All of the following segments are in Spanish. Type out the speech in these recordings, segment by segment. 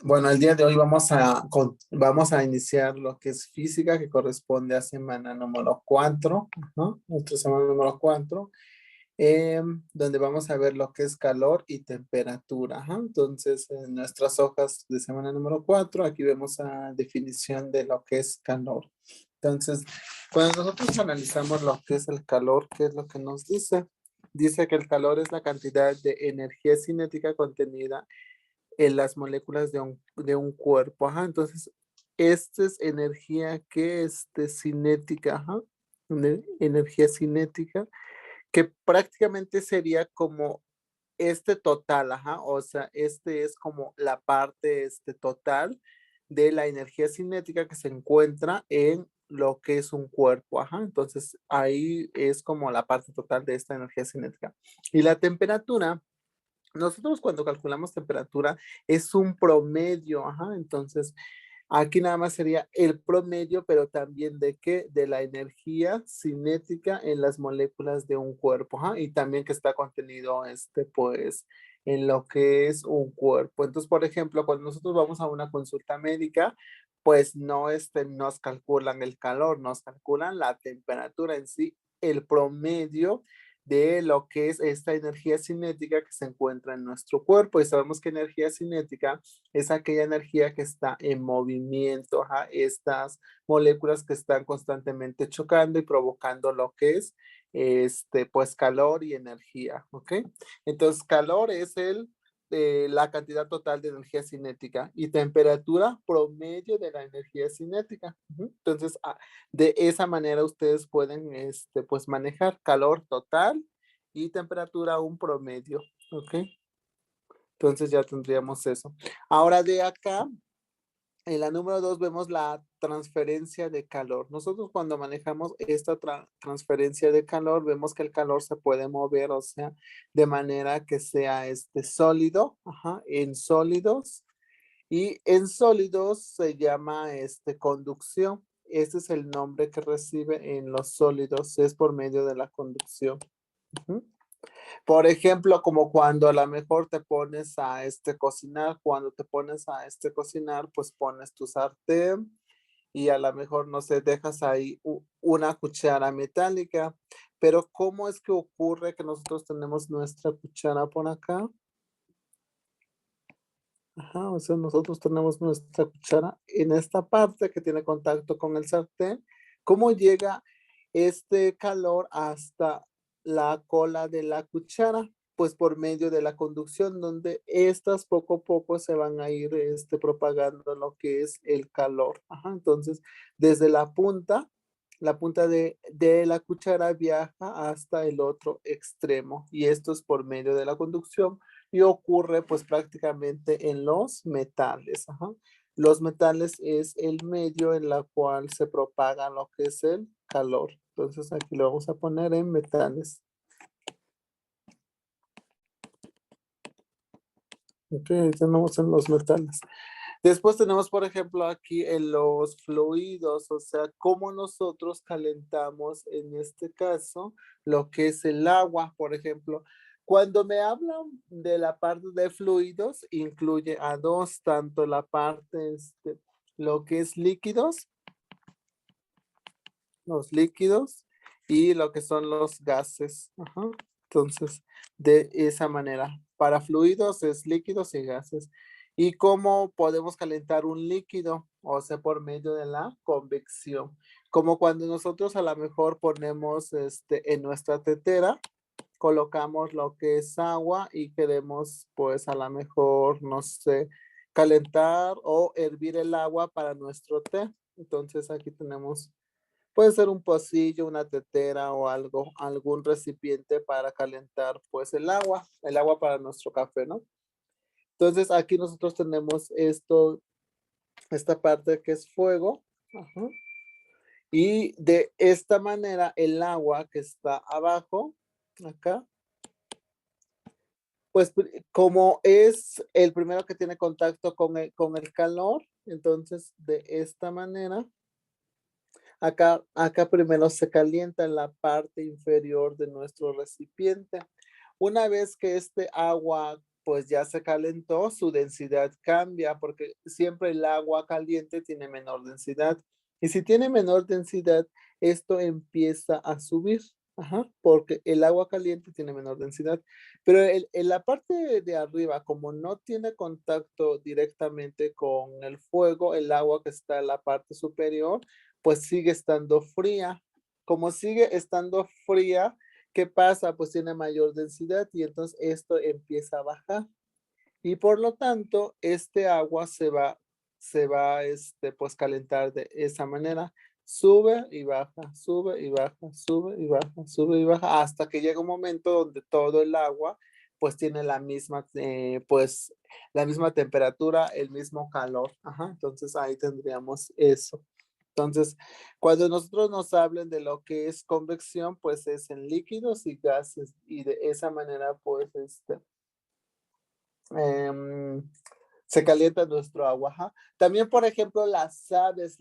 Bueno, el día de hoy vamos a iniciar lo que es física, que corresponde a semana número 4, nuestra semana número 4, donde vamos a ver lo que es calor y temperatura. Entonces, en nuestras hojas de semana número 4, aquí vemos la definición de lo que es calor. Entonces, cuando nosotros analizamos lo que es el calor, ¿qué es lo que nos dice? Dice que el calor es la cantidad de energía cinética contenida en las moléculas de un cuerpo. Entonces, esta es energía que es cinética, energía cinética, que prácticamente sería como este total, o sea, este es como la parte total de la energía cinética que se encuentra en lo que es un cuerpo, entonces ahí es como la parte total de esta energía cinética. Y la temperatura, nosotros cuando calculamos temperatura es un promedio, entonces aquí nada más sería el promedio, pero también de qué, de la energía cinética en las moléculas de un cuerpo, y también que está contenido pues en lo que es un cuerpo. Entonces, por ejemplo, cuando nosotros vamos a una consulta médica, pues no nos calculan el calor, nos calculan la temperatura en sí, el promedio de lo que es esta energía cinética que se encuentra en nuestro cuerpo. Y sabemos que energía cinética es aquella energía que está en movimiento, estas moléculas que están constantemente chocando y provocando lo que es pues calor y energía, ¿ok? Entonces, calor es la cantidad total de energía cinética y temperatura promedio de la energía cinética. Entonces, de esa manera ustedes pueden pues manejar calor total y temperatura un promedio, ¿ok? Entonces ya tendríamos eso. Ahora de acá, en la número 2 vemos la transferencia de calor. Nosotros cuando manejamos esta transferencia de calor, vemos que el calor se puede mover, o sea, de manera que sea sólido, en sólidos. Y en sólidos se llama conducción. Este es el nombre que recibe en los sólidos, es por medio de la conducción. Ujú. Por ejemplo, como cuando a lo mejor te pones a cocinar, cuando te pones a cocinar, pues pones tu sartén y a lo mejor, no sé, dejas ahí una cuchara metálica. Pero ¿cómo es que ocurre que nosotros tenemos nuestra cuchara por acá? O sea, nosotros tenemos nuestra cuchara en esta parte que tiene contacto con el sartén. ¿Cómo llega este calor hasta la cola de la cuchara? Pues por medio de la conducción, donde estas poco a poco se van a ir propagando lo que es el calor. Entonces, desde la punta de la cuchara viaja hasta el otro extremo y esto es por medio de la conducción y ocurre pues prácticamente en los metales. Los metales es el medio en la cual se propaga lo que es el calor. Entonces aquí lo vamos a poner en metales. Ok, ahí tenemos en los metales. Después tenemos, por ejemplo, aquí en los fluidos, o sea, cómo nosotros calentamos en este caso lo que es el agua, por ejemplo. Cuando me hablan de la parte de fluidos, incluye a dos, tanto la parte, lo que es líquidos, los líquidos, y lo que son los gases. Entonces, de esa manera, para fluidos es líquidos y gases. ¿Y cómo podemos calentar un líquido? O sea, por medio de la convección. Como cuando nosotros a lo mejor ponemos en nuestra tetera, colocamos lo que es agua y queremos, pues a lo mejor, no sé, calentar o hervir el agua para nuestro té. Entonces aquí tenemos, puede ser un pocillo, una tetera o algo, algún recipiente para calentar pues el agua para nuestro café, ¿no? Entonces aquí nosotros tenemos esta parte que es fuego. Y de esta manera el agua que está abajo, acá, pues como es el primero que tiene contacto con el calor, entonces de esta manera acá primero se calienta en la parte inferior de nuestro recipiente. Una vez que este agua pues ya se calentó, su densidad cambia porque siempre el agua caliente tiene menor densidad. Y si tiene menor densidad, esto empieza a subir, ajá, porque el agua caliente tiene menor densidad. Pero en la parte de arriba, como no tiene contacto directamente con el fuego, el agua que está en la parte superior, pues sigue estando fría. Como sigue estando fría, ¿qué pasa? Pues tiene mayor densidad y entonces esto empieza a bajar. Y por lo tanto, este agua se va, pues calentar de esa manera. Sube y baja, sube y baja, sube y baja, sube y baja, hasta que llega un momento donde todo el agua, pues tiene pues la misma temperatura, el mismo calor. Ajá, entonces ahí tendríamos eso. Entonces, cuando nosotros nos hablen de lo que es convección, pues es en líquidos y gases, y de esa manera, pues, em, se calienta nuestro agua. Ajá. También, por ejemplo, las aves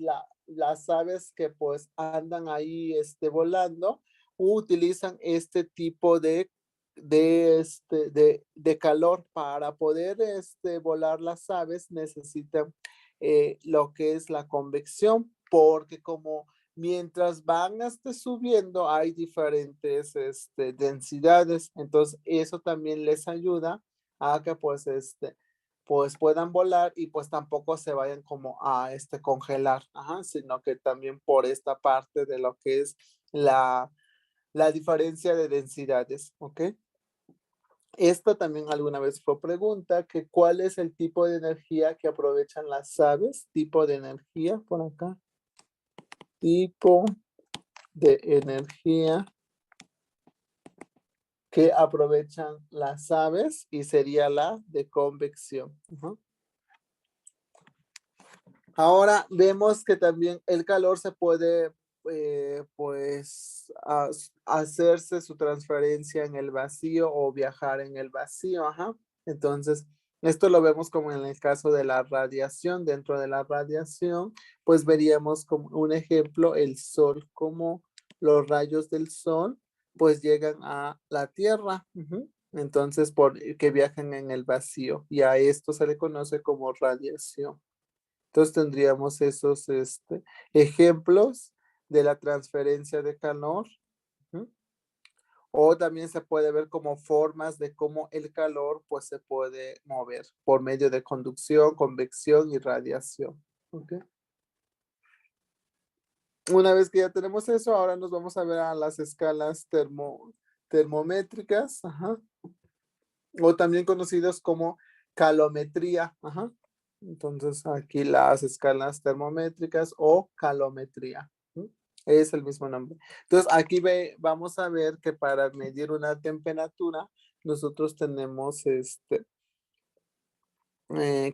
que pues andan ahí volando, utilizan este tipo de calor para poder volar. las aves necesitan lo que es la convección, porque como mientras van subiendo hay diferentes densidades, entonces eso también les ayuda a que pues puedan volar y pues tampoco se vayan como a congelar, ajá, sino que también por esta parte de lo que es la diferencia de densidades, ¿ok? Esto también alguna vez fue pregunta, que cuál es el tipo de energía que aprovechan las aves, tipo de energía por acá, tipo de energía que aprovechan las aves y sería la de convección. Ajá. Ahora vemos que también el calor se puede, pues, hacerse su transferencia en el vacío o viajar en el vacío. Ajá. Entonces, esto lo vemos como en el caso de la radiación. Dentro de la radiación, pues veríamos como un ejemplo el sol, como los rayos del sol, pues llegan a la Tierra. Ujú. Entonces, que viajan en el vacío, y a esto se le conoce como radiación. Entonces tendríamos esos ejemplos de la transferencia de calor. Ujú. O también se puede ver como formas de cómo el calor pues se puede mover por medio de conducción, convección y radiación. ¿Ok? Una vez que ya tenemos eso, ahora nos vamos a ver a las escalas termométricas, ajá, o también conocidos como calometría. Ajá. Entonces aquí las escalas termométricas o calometría. ¿Sí? Es el mismo nombre. Entonces aquí vamos a ver que para medir una temperatura, nosotros tenemos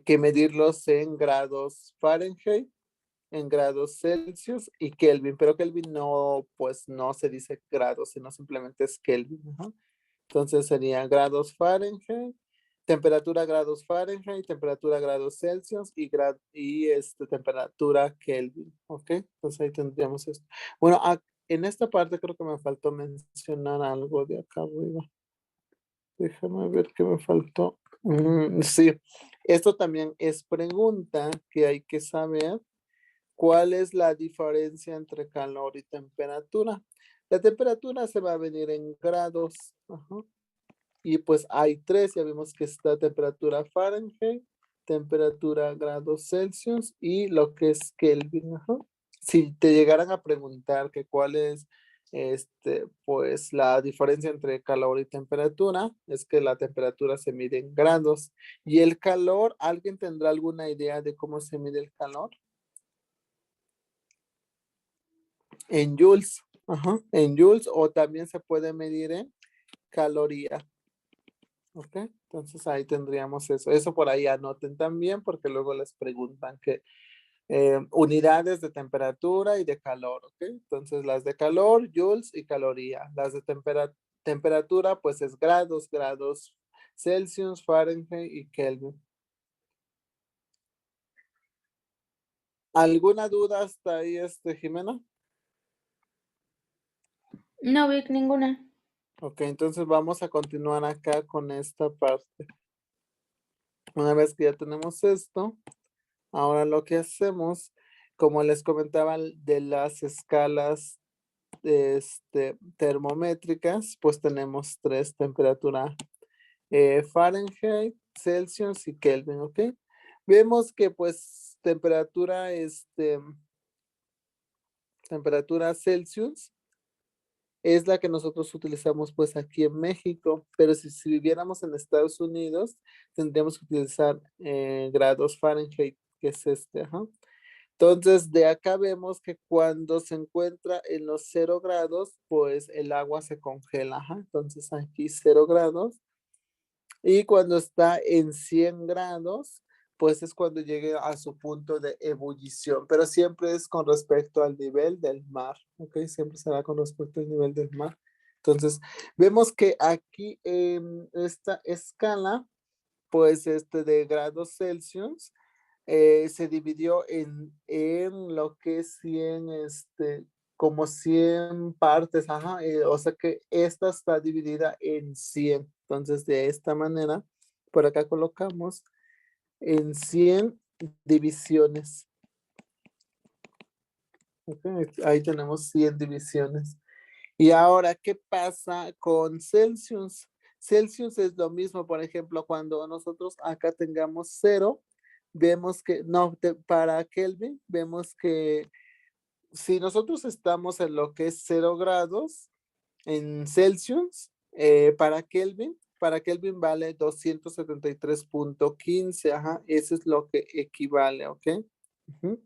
que medirlos en grados Fahrenheit, en grados Celsius y Kelvin, pero Kelvin no, pues no se dice grados, sino simplemente es Kelvin. Ajá. Entonces serían grados Fahrenheit, temperatura grados Fahrenheit, temperatura grados Celsius y temperatura Kelvin. ¿Ok? Entonces ahí tendríamos esto. Bueno, en esta parte creo que me faltó mencionar algo de acá arriba. Déjame ver qué me faltó. Sí, esto también es pregunta que hay que saber. ¿Cuál es la diferencia entre calor y temperatura? La temperatura se va a venir en grados. Ajá. Y pues hay tres, ya vimos que está temperatura Fahrenheit, temperatura grados Celsius y lo que es Kelvin. Ajá. Si te llegaran a preguntar que cuál es pues la diferencia entre calor y temperatura, es que la temperatura se mide en grados. Y el calor, ¿alguien tendrá alguna idea de cómo se mide el calor? En joules. Ajá, en joules, o también se puede medir en caloría. Ok, entonces ahí tendríamos eso. Eso por ahí anoten también porque luego les preguntan que unidades de temperatura y de calor. Ok, entonces las de calor, joules y caloría. Las de temperatura pues es grados, grados Celsius, Fahrenheit y Kelvin. ¿Alguna duda hasta ahí, Jimena? No, Vic, ninguna. Ok, entonces vamos a continuar acá con esta parte. Una vez que ya tenemos esto, ahora lo que hacemos, como les comentaba de las escalas termométricas, pues tenemos tres: temperatura Fahrenheit, Celsius y Kelvin, ¿ok? Vemos que pues temperatura Celsius es la que nosotros utilizamos pues aquí en México, pero si viviéramos en Estados Unidos, tendríamos que utilizar grados Fahrenheit, que es ajá. Entonces, de acá vemos que cuando se encuentra en los 0 grados, pues el agua se congela, ajá. Entonces, aquí 0 grados. Y cuando está en 100 grados, pues es cuando llegue a su punto de ebullición, pero siempre es con respecto al nivel del mar, ¿ok? Siempre será con respecto al nivel del mar. Entonces, vemos que aquí en esta escala, pues de grados Celsius, se dividió en lo que es 100, como 100 partes, ajá, o sea que esta está dividida en 100. Entonces, de esta manera, por acá colocamos en 100 divisiones. Ok, ahí tenemos 100 divisiones. Y ahora, ¿qué pasa con Celsius? Celsius es lo mismo, por ejemplo, cuando nosotros acá tengamos 0, vemos que, no, para Kelvin, vemos que si nosotros estamos en lo que es 0 grados en Celsius, para Kelvin vale 273.15, ajá, eso es lo que equivale, ¿ok? Ujú.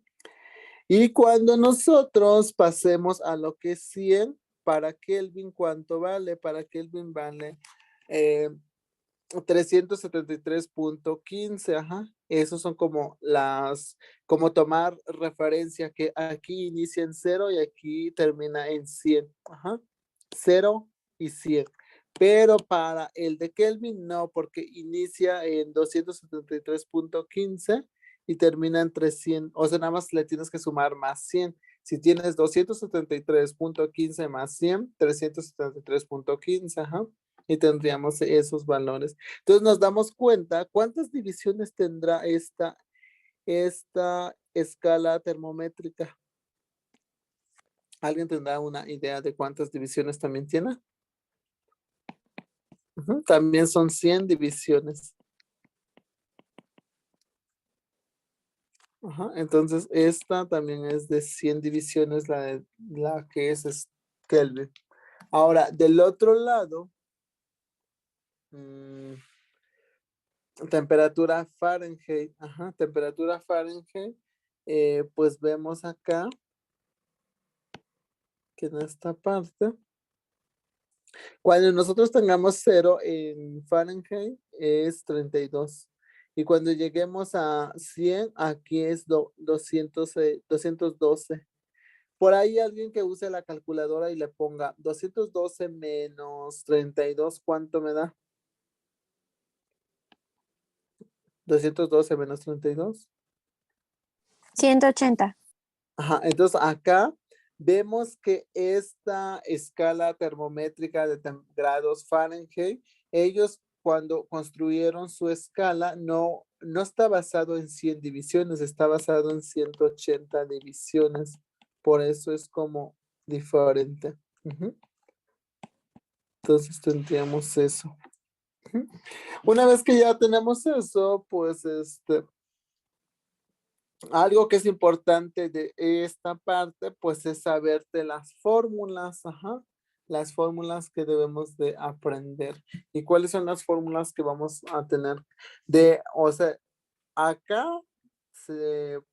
Y cuando nosotros pasemos a lo que es 100, para Kelvin, ¿cuánto vale? Para Kelvin vale 373.15, ajá. Esos son como tomar referencia que aquí inicia en 0 y aquí termina en 100, ajá. 0 y 100. Pero para el de Kelvin no, porque inicia en 273.15 y termina en 300, o sea, nada más le tienes que sumar más 100. Si tienes 273.15 más 100, 373.15, ajá, y tendríamos esos valores. Entonces nos damos cuenta cuántas divisiones tendrá esta escala termométrica. ¿Alguien tendrá una idea de cuántas divisiones también tiene? También son 100 divisiones. Ajá, entonces esta también es de 100 divisiones, la que es Kelvin. Ahora, del otro lado, temperatura Fahrenheit. Ajá, temperatura Fahrenheit. Pues vemos acá que en esta parte, cuando nosotros tengamos 0 en Fahrenheit es 32. Y cuando lleguemos a 100, aquí es 212. Por ahí alguien que use la calculadora y le ponga 212 menos 32, ¿cuánto me da? 212 menos 32. 180. Ajá, entonces acá vemos que esta escala termométrica de grados Fahrenheit, ellos cuando construyeron su escala no está basado en 100 divisiones, está basado en 180 divisiones. Por eso es como diferente. Entonces tendríamos eso. Una vez que ya tenemos eso, pues algo que es importante de esta parte, pues es saberte las fórmulas, ajá, las fórmulas que debemos de aprender. ¿Y cuáles son las fórmulas que vamos a tener? O sea, acá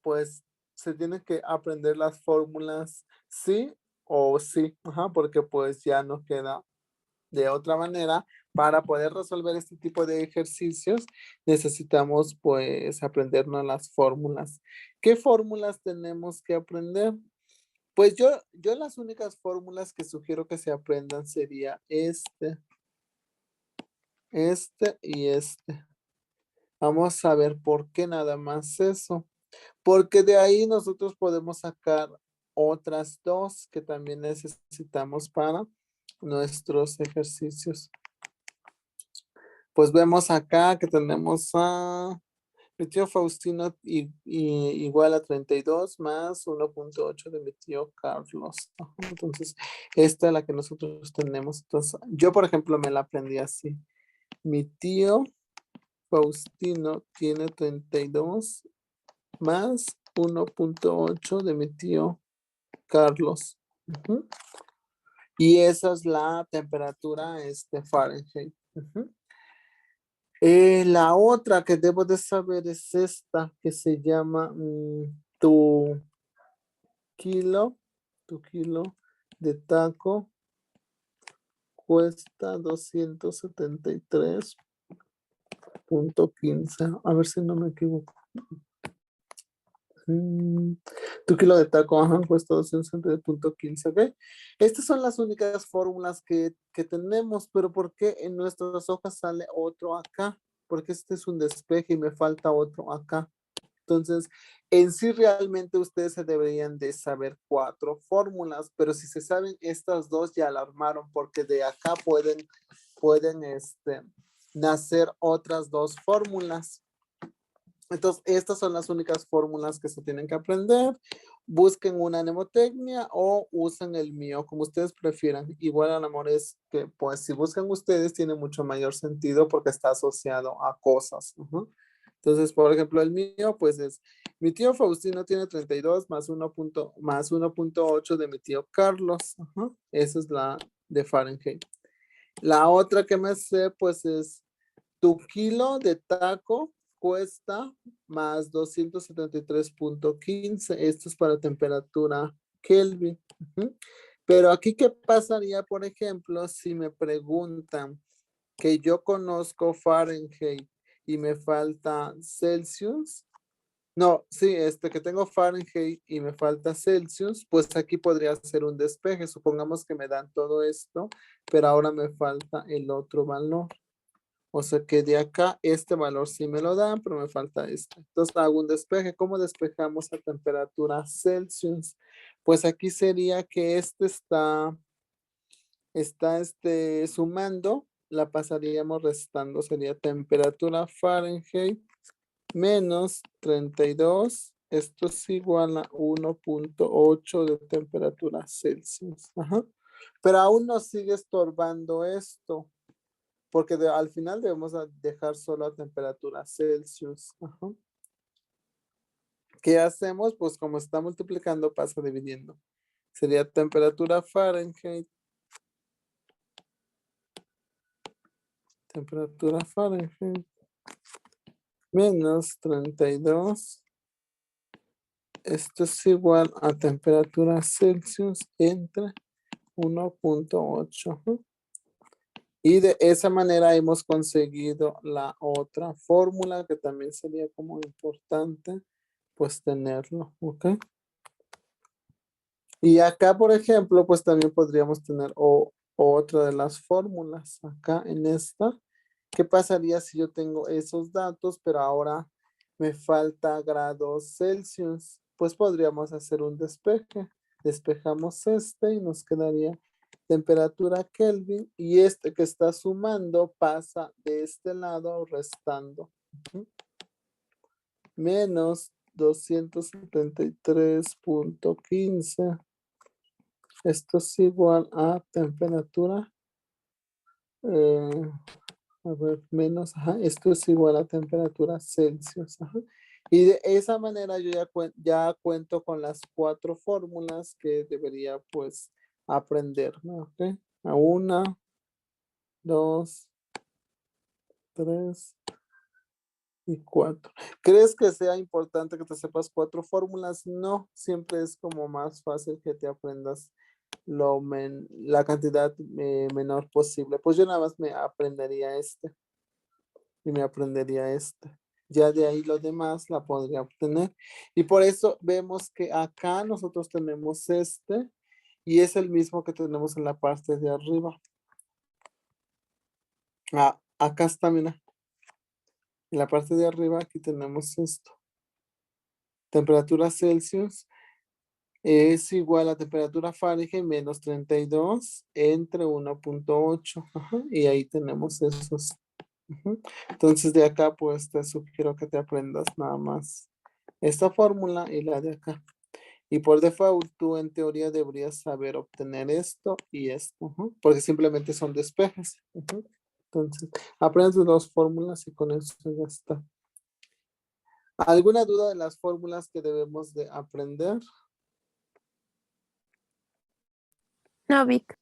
pues se tienen que aprender las fórmulas sí o sí, ajá, porque pues ya no queda de otra manera. Para poder resolver este tipo de ejercicios, necesitamos pues aprendernos las fórmulas. ¿Qué fórmulas tenemos que aprender? Pues yo las únicas fórmulas que sugiero que se aprendan sería y este. Vamos a ver por qué nada más eso. Porque de ahí nosotros podemos sacar otras dos que también necesitamos para nuestros ejercicios. Pues vemos acá que tenemos a Mi tío Faustino igual a 32 más 1.8 de mi tío Carlos. Ajá, entonces, esta es la que nosotros tenemos. Entonces, yo, por ejemplo, me la aprendí así. Mi tío Faustino tiene 32 más 1.8 de mi tío Carlos. Ujú. Y esa es la temperatura Fahrenheit. Ujú. La otra que debo de saber es esta que se llama kilo, tu kilo de taco cuesta 273.15. A ver si no me equivoco. Tu kilo de taco, ajá, cuesta 273.15, ¿ok? Estas son las únicas fórmulas que tenemos, pero ¿por qué en nuestras hojas sale otro acá? Porque este es un despeje y me falta otro acá. Entonces, en sí realmente ustedes se deberían de saber 4 fórmulas, pero si se saben estas dos ya la armaron porque de acá pueden nacer otras 2 fórmulas. Entonces, estas son las únicas fórmulas que se tienen que aprender. Busquen una mnemotecnia o usen el mío, como ustedes prefieran. Igual al amor es que, pues, si buscan ustedes, tiene mucho mayor sentido porque está asociado a cosas. Ujú. Entonces, por ejemplo, el mío, pues es, mi tío Faustino tiene 32 más 1.8 de mi tío Carlos. Ujú. Esa es la de Fahrenheit. La otra que me sé, pues es tu kilo de taco cuesta más 273.15. Esto es para temperatura Kelvin. Ujú. Pero aquí, ¿qué pasaría, por ejemplo, si me preguntan que yo conozco Fahrenheit y me falta Celsius? No, sí, que tengo Fahrenheit y me falta Celsius, pues aquí podría ser un despeje. Supongamos que me dan todo esto, pero ahora me falta el otro valor. O sea que de acá este valor sí me lo dan, pero me falta este. Entonces hago un despeje. ¿Cómo despejamos a temperatura Celsius? Pues aquí sería que está sumando, la pasaríamos restando. Sería temperatura Fahrenheit menos 32. Esto es igual a 1.8 de temperatura Celsius. Ajá. Pero aún nos sigue estorbando esto porque al final debemos dejar solo a temperatura Celsius. Ajá. ¿Qué hacemos? Pues como está multiplicando, pasa dividiendo. Sería temperatura Fahrenheit. Temperatura Fahrenheit. Menos 32. Esto es igual a temperatura Celsius entre 1.8. Y de esa manera hemos conseguido la otra fórmula que también sería como importante pues tenerlo, ¿ok? Y acá, por ejemplo, pues también podríamos tener otra de las fórmulas acá en esta. ¿Qué pasaría si yo tengo esos datos, pero ahora me falta grados Celsius? Pues podríamos hacer un despeje. Despejamos y nos quedaría temperatura Kelvin y este que está sumando pasa de este lado restando. Ujú. Menos 273.15. Esto es igual a temperatura. A ver, menos, ajá, esto es igual a temperatura Celsius. Ajá. Y de esa manera yo ya cuento con las 4 fórmulas que debería pues aprender, ¿no? ¿Ok? A 1, 2, 3 y 4. ¿Crees que sea importante que te sepas 4 fórmulas? No, siempre es como más fácil que te aprendas la cantidad menor posible. Pues yo nada más me aprendería y me aprendería Ya de ahí lo demás la podría obtener. Y por eso vemos que acá nosotros tenemos y es el mismo que tenemos en la parte de arriba. Ah, acá está, mira. En la parte de arriba aquí tenemos esto. Temperatura Celsius es igual a temperatura Fahrenheit menos 32 entre 1.8. Ajá, y ahí tenemos esos. Ujú. Entonces de acá pues te sugiero que te aprendas nada más esta fórmula y la de acá. Y por default tú en teoría deberías saber obtener esto y esto, ujú, porque simplemente son despejes. Ujú. Entonces, aprendes dos fórmulas y con eso ya está. ¿Alguna duda de las fórmulas que debemos de aprender? No, Vic.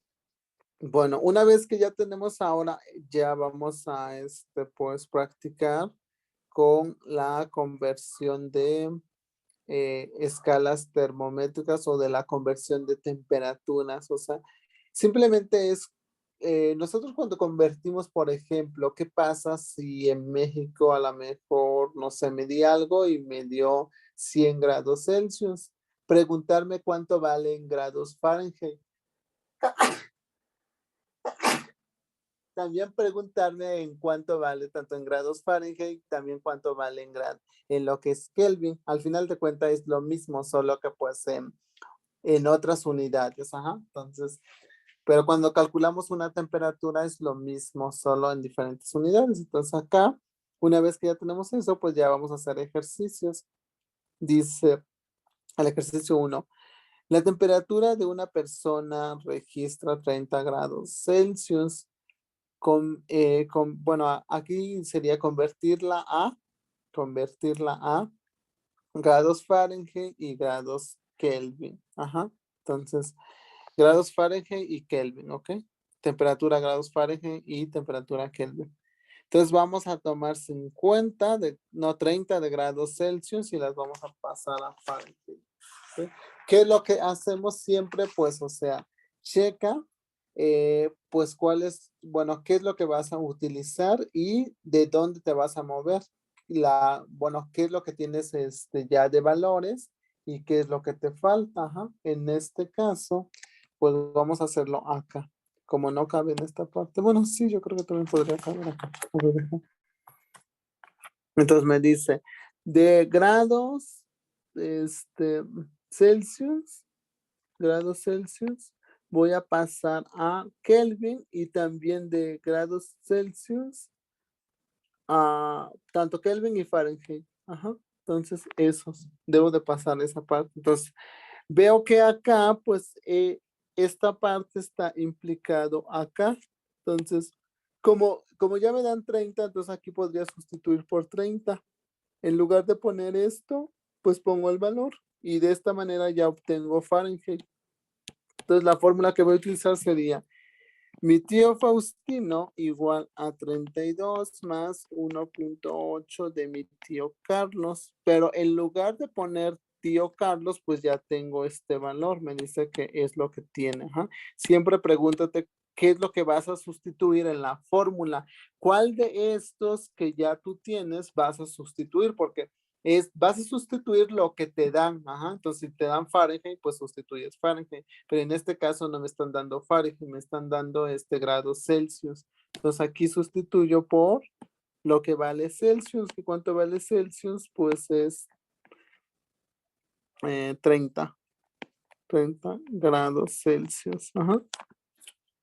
Bueno, una vez que ya tenemos ahora, ya vamos a pues practicar con la conversión de escalas termométricas o de la conversión de temperaturas. O sea, simplemente es, nosotros cuando convertimos, por ejemplo, ¿qué pasa si en México a lo mejor, no sé, me di algo y me dio 100 grados Celsius? Preguntarme cuánto vale en grados Fahrenheit. También preguntarme en cuánto vale, tanto en grados Fahrenheit, también cuánto vale en lo que es Kelvin. Al final de cuentas es lo mismo, solo que pues en otras unidades, ajá. Entonces, pero cuando calculamos una temperatura es lo mismo, solo en diferentes unidades. Entonces acá, una vez que ya tenemos eso, pues ya vamos a hacer ejercicios. Dice el ejercicio 1. La temperatura de una persona registra 30 grados Celsius. Bueno, aquí sería convertirla a grados Fahrenheit y grados Kelvin. Ajá. Entonces, grados Fahrenheit y Kelvin, ¿ok? Temperatura grados Fahrenheit y temperatura Kelvin. Entonces vamos a tomar 30 de grados Celsius y las vamos a pasar a Fahrenheit. ¿Ok? ¿Qué es lo que hacemos siempre? Pues, o sea, checa, pues bueno, qué es lo que vas a utilizar y de dónde te vas a mover. Bueno, qué es lo que tienes ya de valores y qué es lo que te falta. Ajá. En este caso, pues vamos a hacerlo acá. Como no cabe en esta parte. Bueno, sí, yo creo que también podría caber acá. A ver, entonces me dice, de grados este, Celsius, grados Celsius, voy a pasar a Kelvin y también de grados Celsius a tanto Kelvin y Fahrenheit. Ajá. Entonces, esos, debo de pasar esa parte. Entonces, veo que acá, pues, esta parte está implicado acá. Entonces, como ya me dan 30, entonces aquí podría sustituir por 30. En lugar de poner esto, pues pongo el valor y de esta manera ya obtengo Fahrenheit. Entonces la fórmula que voy a utilizar sería mi tío Faustino igual a 32 más 1.8 de mi tío Carlos, pero en lugar de poner tío Carlos, pues ya tengo este valor, me dice que es lo que tiene. Ajá. Siempre pregúntate qué es lo que vas a sustituir en la fórmula. ¿Cuál de estos que ya tú tienes vas a sustituir? Porque vas a sustituir lo que te dan. Ajá. Entonces, si te dan Fahrenheit, pues sustituyes Fahrenheit. Pero en este caso no me están dando Fahrenheit, me están dando grados Celsius. Entonces aquí sustituyo por lo que vale Celsius. ¿Y cuánto vale Celsius? Pues es 30 grados Celsius. Ajá.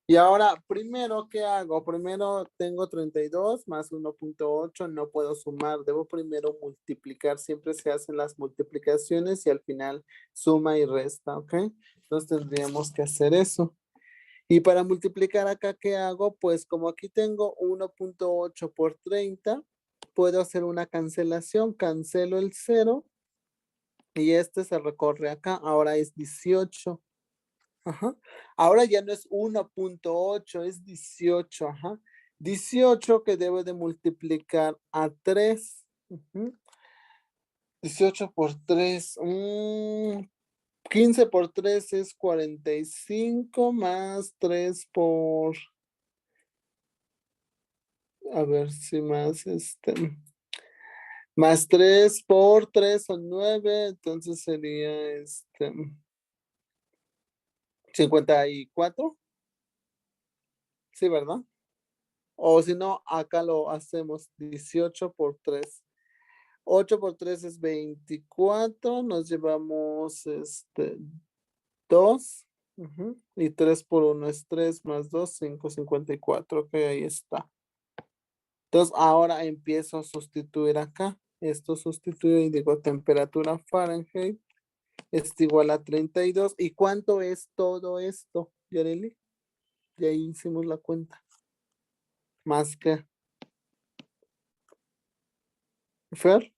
Y ahora, primero, ¿qué hago? Primero tengo 32 más 1.8, no puedo sumar, debo primero multiplicar, siempre se hacen las multiplicaciones y al final suma y resta, ¿ok? Entonces tendríamos que hacer eso. Y para multiplicar acá, ¿qué hago? Pues como aquí tengo 1.8 por 30, puedo hacer una cancelación, cancelo el 0 y se recorre acá, ahora es 18. Ajá. Ahora ya no es 1.8, es 18. Ajá. 18 que debo de multiplicar a 3. Ujú. 18 por 3. 15 por 3 es 45 más 3 por... A ver si más más 3 por 3 son 9, entonces sería 54. Sí, ¿verdad? O si no, acá lo hacemos 18 por 3. 8 por 3 es 24. Nos llevamos 2. Y 3 por 1 es 3 más 2, 5, 54. Ok, ahí está. Entonces ahora empiezo a sustituir acá. Esto sustituyo y digo temperatura Fahrenheit es igual a 32. ¿Y cuánto es todo esto, Yareli? Ya hicimos la cuenta. Más que Fer,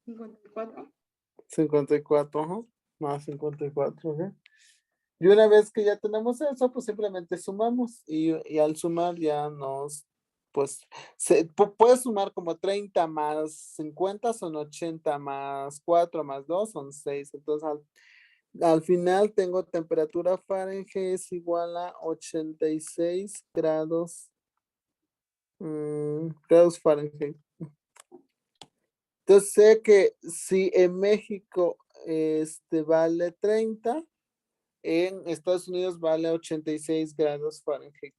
54. 54, ajá, más 54, ¿ok? Y una vez que ya tenemos eso, pues simplemente sumamos y al sumar ya nos, pues, puedes sumar como 30 más 50 son 80 más 4 más 2 son 6. Entonces al final tengo temperatura Fahrenheit es igual a 86 grados, grados Fahrenheit. Entonces sé que si en México vale 30, en Estados Unidos vale 86 grados Fahrenheit.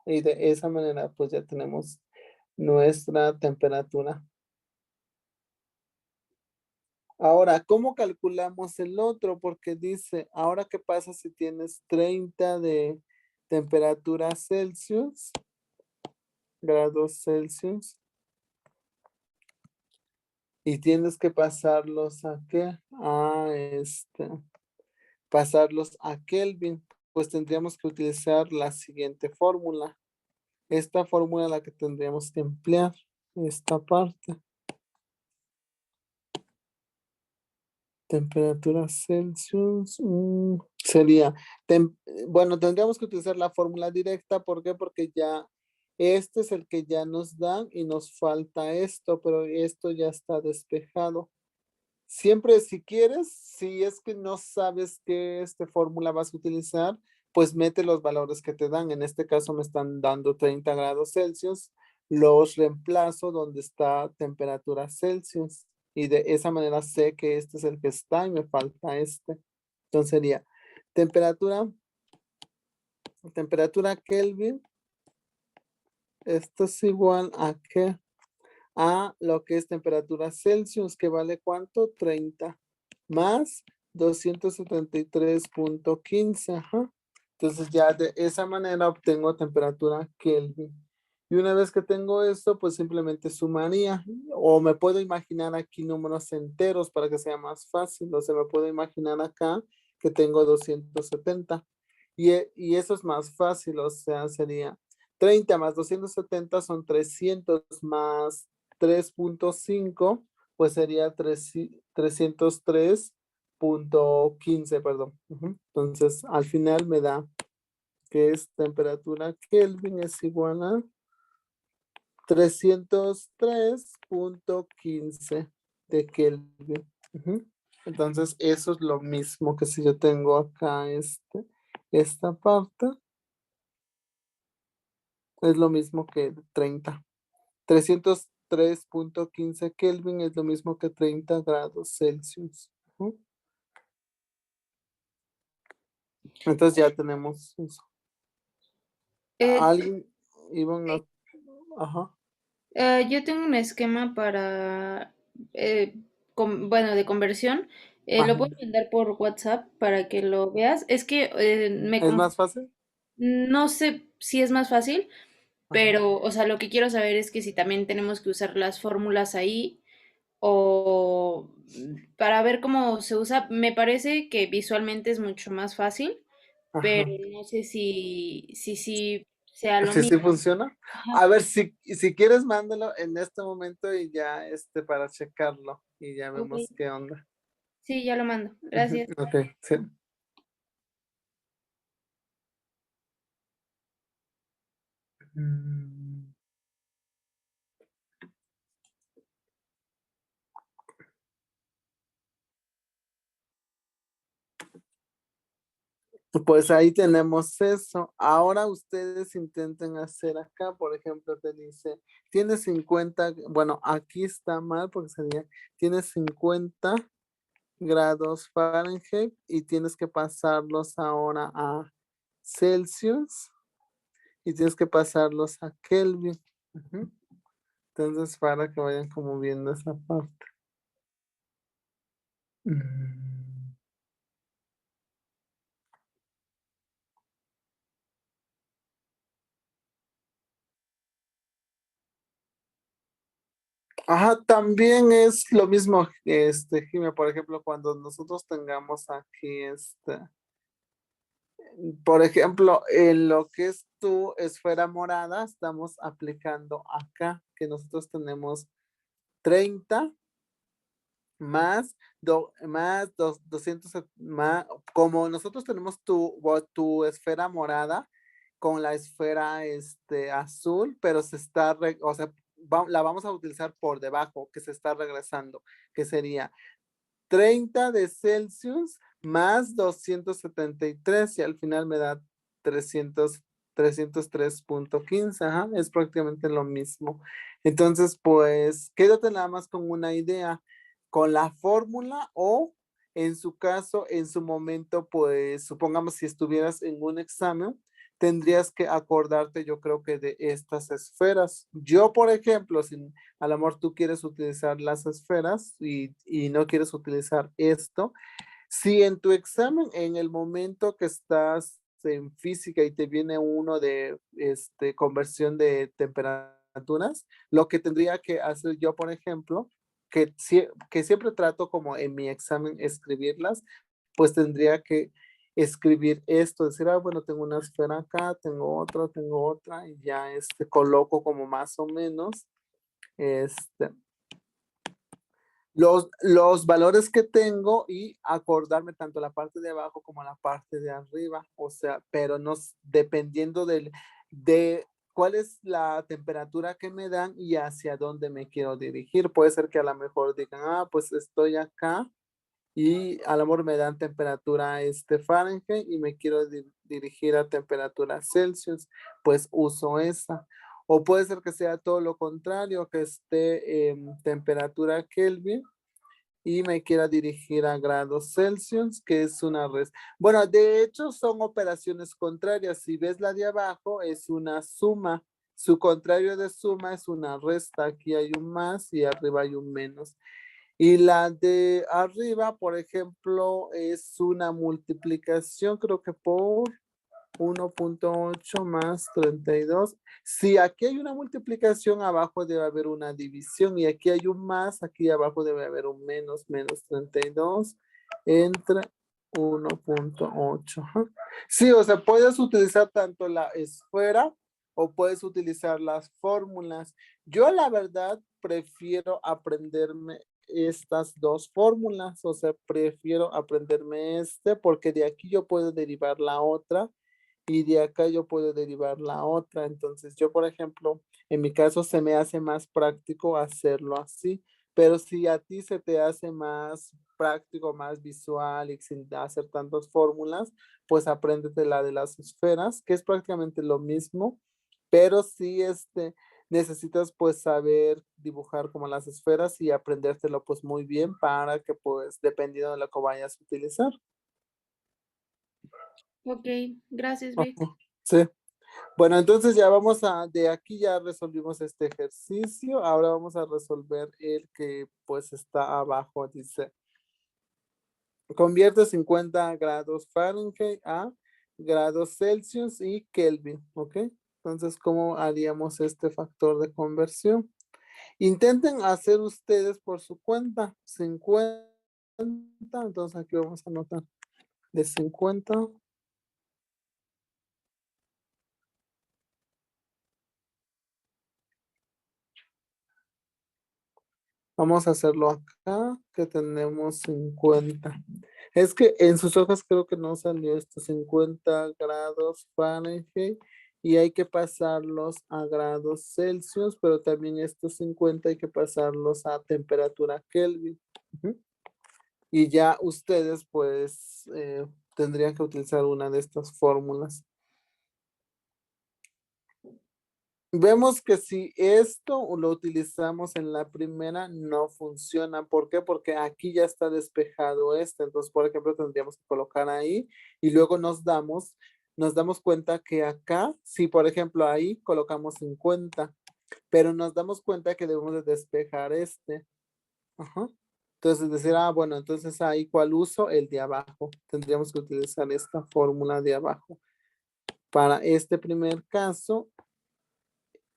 Y de esa manera pues ya tenemos nuestra temperatura. Ahora, ¿cómo calculamos el otro? Porque dice, ahora qué pasa si tienes 30 de temperatura Celsius, grados Celsius, y tienes que pasarlos a qué? Pasarlos a Kelvin, pues tendríamos que utilizar la siguiente fórmula. Esta fórmula es la que tendríamos que emplear, esta parte. Temperatura Celsius sería, bueno, tendríamos que utilizar la fórmula directa. ¿Por qué? Porque ya este es el que ya nos dan y nos falta esto, pero esto ya está despejado. Siempre si quieres, si es que no sabes qué fórmula vas a utilizar, pues mete los valores que te dan. En este caso me están dando 30 grados Celsius. Los reemplazo donde está temperatura Celsius. Y de esa manera sé que este es el que está y me falta este. Entonces sería temperatura, temperatura Kelvin. Esto es igual a qué? A lo que es temperatura Celsius, que vale ¿cuánto? 30 más 273.15. Ajá. Entonces ya de esa manera obtengo temperatura Kelvin. Y una vez que tengo esto, pues simplemente sumaría. O me puedo imaginar aquí números enteros para que sea más fácil. O sea, me puedo imaginar acá que tengo 270. Y eso es más fácil. O sea, sería 30 más 270 son 300 más 3.5, pues sería 303.15, perdón. Entonces, al final me da que es temperatura Kelvin es igual a 303.15 de Kelvin. Entonces, eso es lo mismo que si yo tengo acá esta parte, es lo mismo que 30. 303.15 Kelvin es lo mismo que 30 grados Celsius. Entonces ya tenemos eso. Eh, Alguien iba a... Ajá. yo tengo un esquema para, bueno, de conversión. Lo Ajá. puedo mandar por WhatsApp para que lo veas. Es que ¿Es más fácil? no sé si es más fácil, Ajá. pero, o sea, lo que quiero saber es que si también tenemos que usar las fórmulas ahí o para ver cómo se usa. Me parece que visualmente es mucho más fácil, pero Ajá. no sé si sea lo ¿Sí, sí mismo. funciona? Ajá, A ver, si quieres, mándalo en este momento y ya para checarlo y ya ok. vemos qué onda. Sí, ya lo mando. Gracias. Ok, sí. Mm, Pues ahí tenemos eso. Ahora ustedes intenten hacer acá, por ejemplo, te dice, tienes 50, bueno, aquí está mal porque sería, tienes 50 grados Fahrenheit y tienes que pasarlos ahora a Celsius y tienes que pasarlos a Kelvin. Entonces, para que vayan como viendo esa parte. Mm. Ajá, también es lo mismo, Jimé, por ejemplo, cuando nosotros tengamos aquí, por ejemplo, en lo que es tu esfera morada, estamos aplicando acá, que nosotros tenemos 30 más, más 200, más, como nosotros tenemos tu esfera morada con la esfera azul, pero se está, o sea, la vamos a utilizar por debajo, que se está regresando, que sería 30 de Celsius más 273 y al final me da 303.15, ajá, es prácticamente lo mismo. Entonces, pues, quédate nada más con una idea, con la fórmula o en su caso, en su momento, pues, supongamos si estuvieras en un examen, tendrías que acordarte, yo creo que de estas esferas. Yo, por ejemplo, si a lo mejor tú quieres utilizar las esferas y no quieres utilizar esto, si en tu examen, en el momento que estás en física y te viene uno de conversión de temperaturas, lo que tendría que hacer yo, por ejemplo, que siempre trato como en mi examen escribirlas, pues tendría que escribir esto, decir, ah, bueno, tengo una esfera acá, tengo otra, y ya coloco como más o menos este, los valores que tengo y acordarme tanto la parte de abajo como la parte de arriba, o sea, pero no dependiendo de cuál es la temperatura que me dan y hacia dónde me quiero dirigir. Puede ser que a lo mejor digan, ah, pues estoy acá y a lo mejor me dan temperatura Fahrenheit y me quiero dirigir a temperatura Celsius, pues uso esa. O puede ser que sea todo lo contrario, que esté en temperatura Kelvin y me quiera dirigir a grados Celsius, que es una res. Bueno, de hecho son operaciones contrarias. Si ves la de abajo, es una suma. Su contrario de suma es una resta. Aquí hay un más y arriba hay un menos. Y la de arriba, por ejemplo, es una multiplicación, creo que por 1.8 más 32. Si aquí hay una multiplicación, abajo debe haber una división. Y aquí hay un más, aquí abajo debe haber un menos, menos 32 entre 1.8. Sí, o sea, puedes utilizar tanto la esfera o puedes utilizar las fórmulas. Yo la verdad prefiero aprenderme estas dos fórmulas, o sea, prefiero aprenderme porque de aquí yo puedo derivar la otra y de acá yo puedo derivar la otra. Entonces yo, por ejemplo, en mi caso se me hace más práctico hacerlo así, pero si a ti se te hace más práctico, más visual y sin hacer tantas fórmulas, pues apréndete la de las esferas, que es prácticamente lo mismo, pero sí necesitas pues saber dibujar como las esferas y aprendértelo pues muy bien para que pues dependiendo de lo que vayas a utilizar. Ok, gracias, Vic. Ujú. Sí. Bueno, entonces ya de aquí ya resolvimos este ejercicio. Ahora vamos a resolver el que pues está abajo. Dice, convierte 50 grados Fahrenheit a grados Celsius y Kelvin, ¿ok? Entonces, ¿cómo haríamos este factor de conversión? Intenten hacer ustedes por su cuenta 50. Entonces aquí vamos a anotar de 50. Vamos a hacerlo acá, que tenemos 50. Es que en sus hojas creo que no salió esto, 50 grados Fahrenheit, y hay que pasarlos a grados Celsius, pero también estos 50 hay que pasarlos a temperatura Kelvin. Ujú. Y ya ustedes pues tendrían que utilizar una de estas fórmulas. Vemos que si esto lo utilizamos en la primera, no funciona. ¿Por qué? Porque aquí ya está despejado este. Entonces, por ejemplo, tendríamos que colocar ahí y luego nos damos cuenta que acá, si por ejemplo ahí colocamos 50, pero nos damos cuenta que debemos de despejar este. Ajá. Entonces decir, ah, bueno, entonces ahí cuál uso, el de abajo. Tendríamos que utilizar esta fórmula de abajo. Para este primer caso,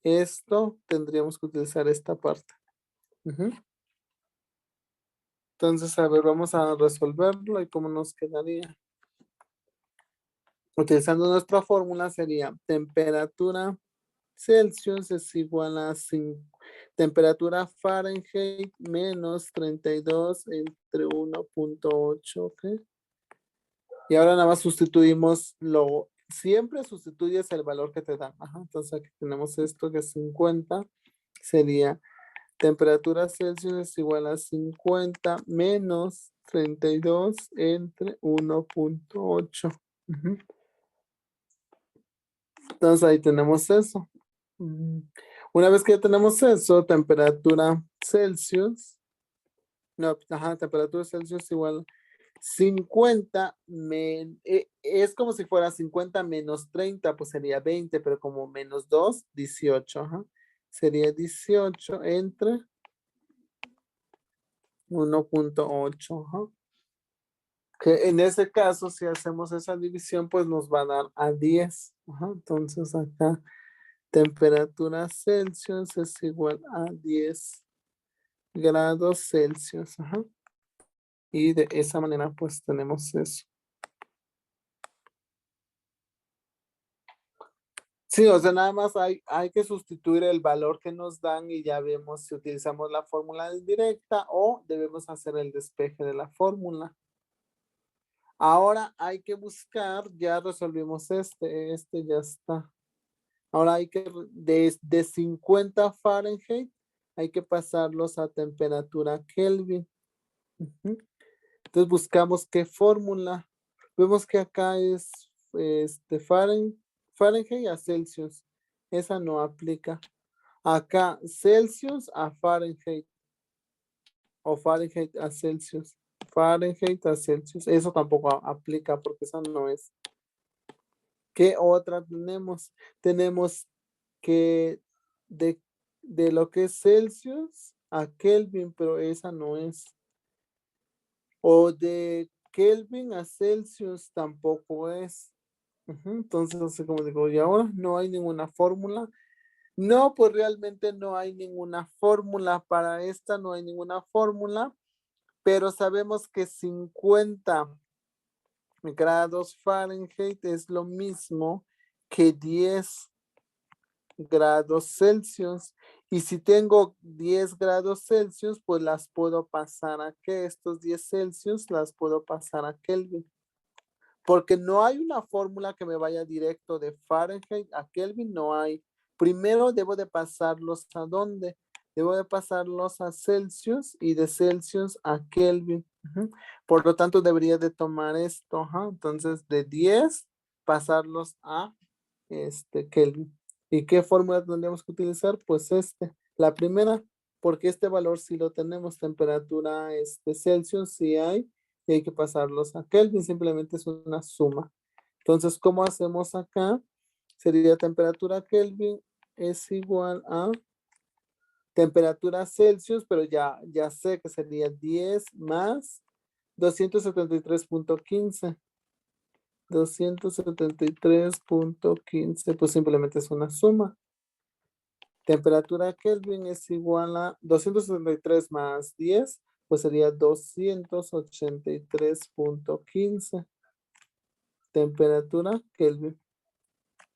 esto tendríamos que utilizar esta parte Ujú. Entonces, a ver, vamos a resolverlo y cómo nos quedaría. Utilizando nuestra fórmula sería temperatura Celsius es igual a temperatura Fahrenheit menos 32 entre 1.8, ¿ok? Y ahora nada más sustituimos siempre sustituyes el valor que te dan. Ajá, entonces aquí tenemos esto que es 50, sería temperatura Celsius es igual a 50 menos 32 entre 1.8. Ujú. Entonces ahí tenemos eso. Una vez que ya tenemos eso, temperatura Celsius, no, ajá, temperatura Celsius igual 50, es como si fuera 50 menos 30, pues sería 20, pero como menos 2, 18, ajá. Sería 18 entre 1.8, ajá. Que en ese caso, si hacemos esa división, pues nos va a dar a 10, ajá. Entonces acá temperatura Celsius es igual a 10 grados Celsius. Ajá. Y de esa manera pues tenemos eso. Sí, o sea, nada más hay que sustituir el valor que nos dan y ya vemos si utilizamos la fórmula directa o debemos hacer el despeje de la fórmula. Ahora hay que buscar, ya resolvimos este ya está. Ahora hay que, de 50 Fahrenheit, hay que pasarlos a temperatura Kelvin. Ujú. Entonces buscamos qué fórmula. Vemos que acá es Fahrenheit a Celsius. Esa no aplica. Acá Celsius a Fahrenheit o Fahrenheit a Celsius. Fahrenheit a Celsius. Eso tampoco aplica porque esa no es. ¿Qué otra tenemos? Tenemos que de lo que es Celsius a Kelvin, pero esa no es. O de Kelvin a Celsius tampoco es. Ujú. Entonces, así como digo, y ahora no hay ninguna fórmula. No, pues realmente no hay ninguna fórmula para esta, no hay ninguna fórmula, pero sabemos que 50 grados Fahrenheit es lo mismo que 10 grados Celsius. Y si tengo 10 grados Celsius, pues las puedo pasar a que estos 10 Celsius las puedo pasar a Kelvin. Porque no hay una fórmula que me vaya directo de Fahrenheit a Kelvin, no hay. Primero debo de pasarlos a dónde? Debo de pasarlos a Celsius y de Celsius a Kelvin. Ujú. Por lo tanto, debería de tomar esto. Ajá. Entonces, de 10, pasarlos a Kelvin. ¿Y qué fórmula tendríamos que utilizar? Pues la primera, porque este valor sí lo tenemos, temperatura Celsius sí hay, y hay que pasarlos a Kelvin, simplemente es una suma. Entonces, ¿cómo hacemos acá? Sería temperatura Kelvin es igual a temperatura Celsius, pero ya sé que sería 10 más 273.15. 273.15, pues simplemente es una suma. Temperatura Kelvin es igual a 273 más 10, pues sería 283.15. Temperatura Kelvin.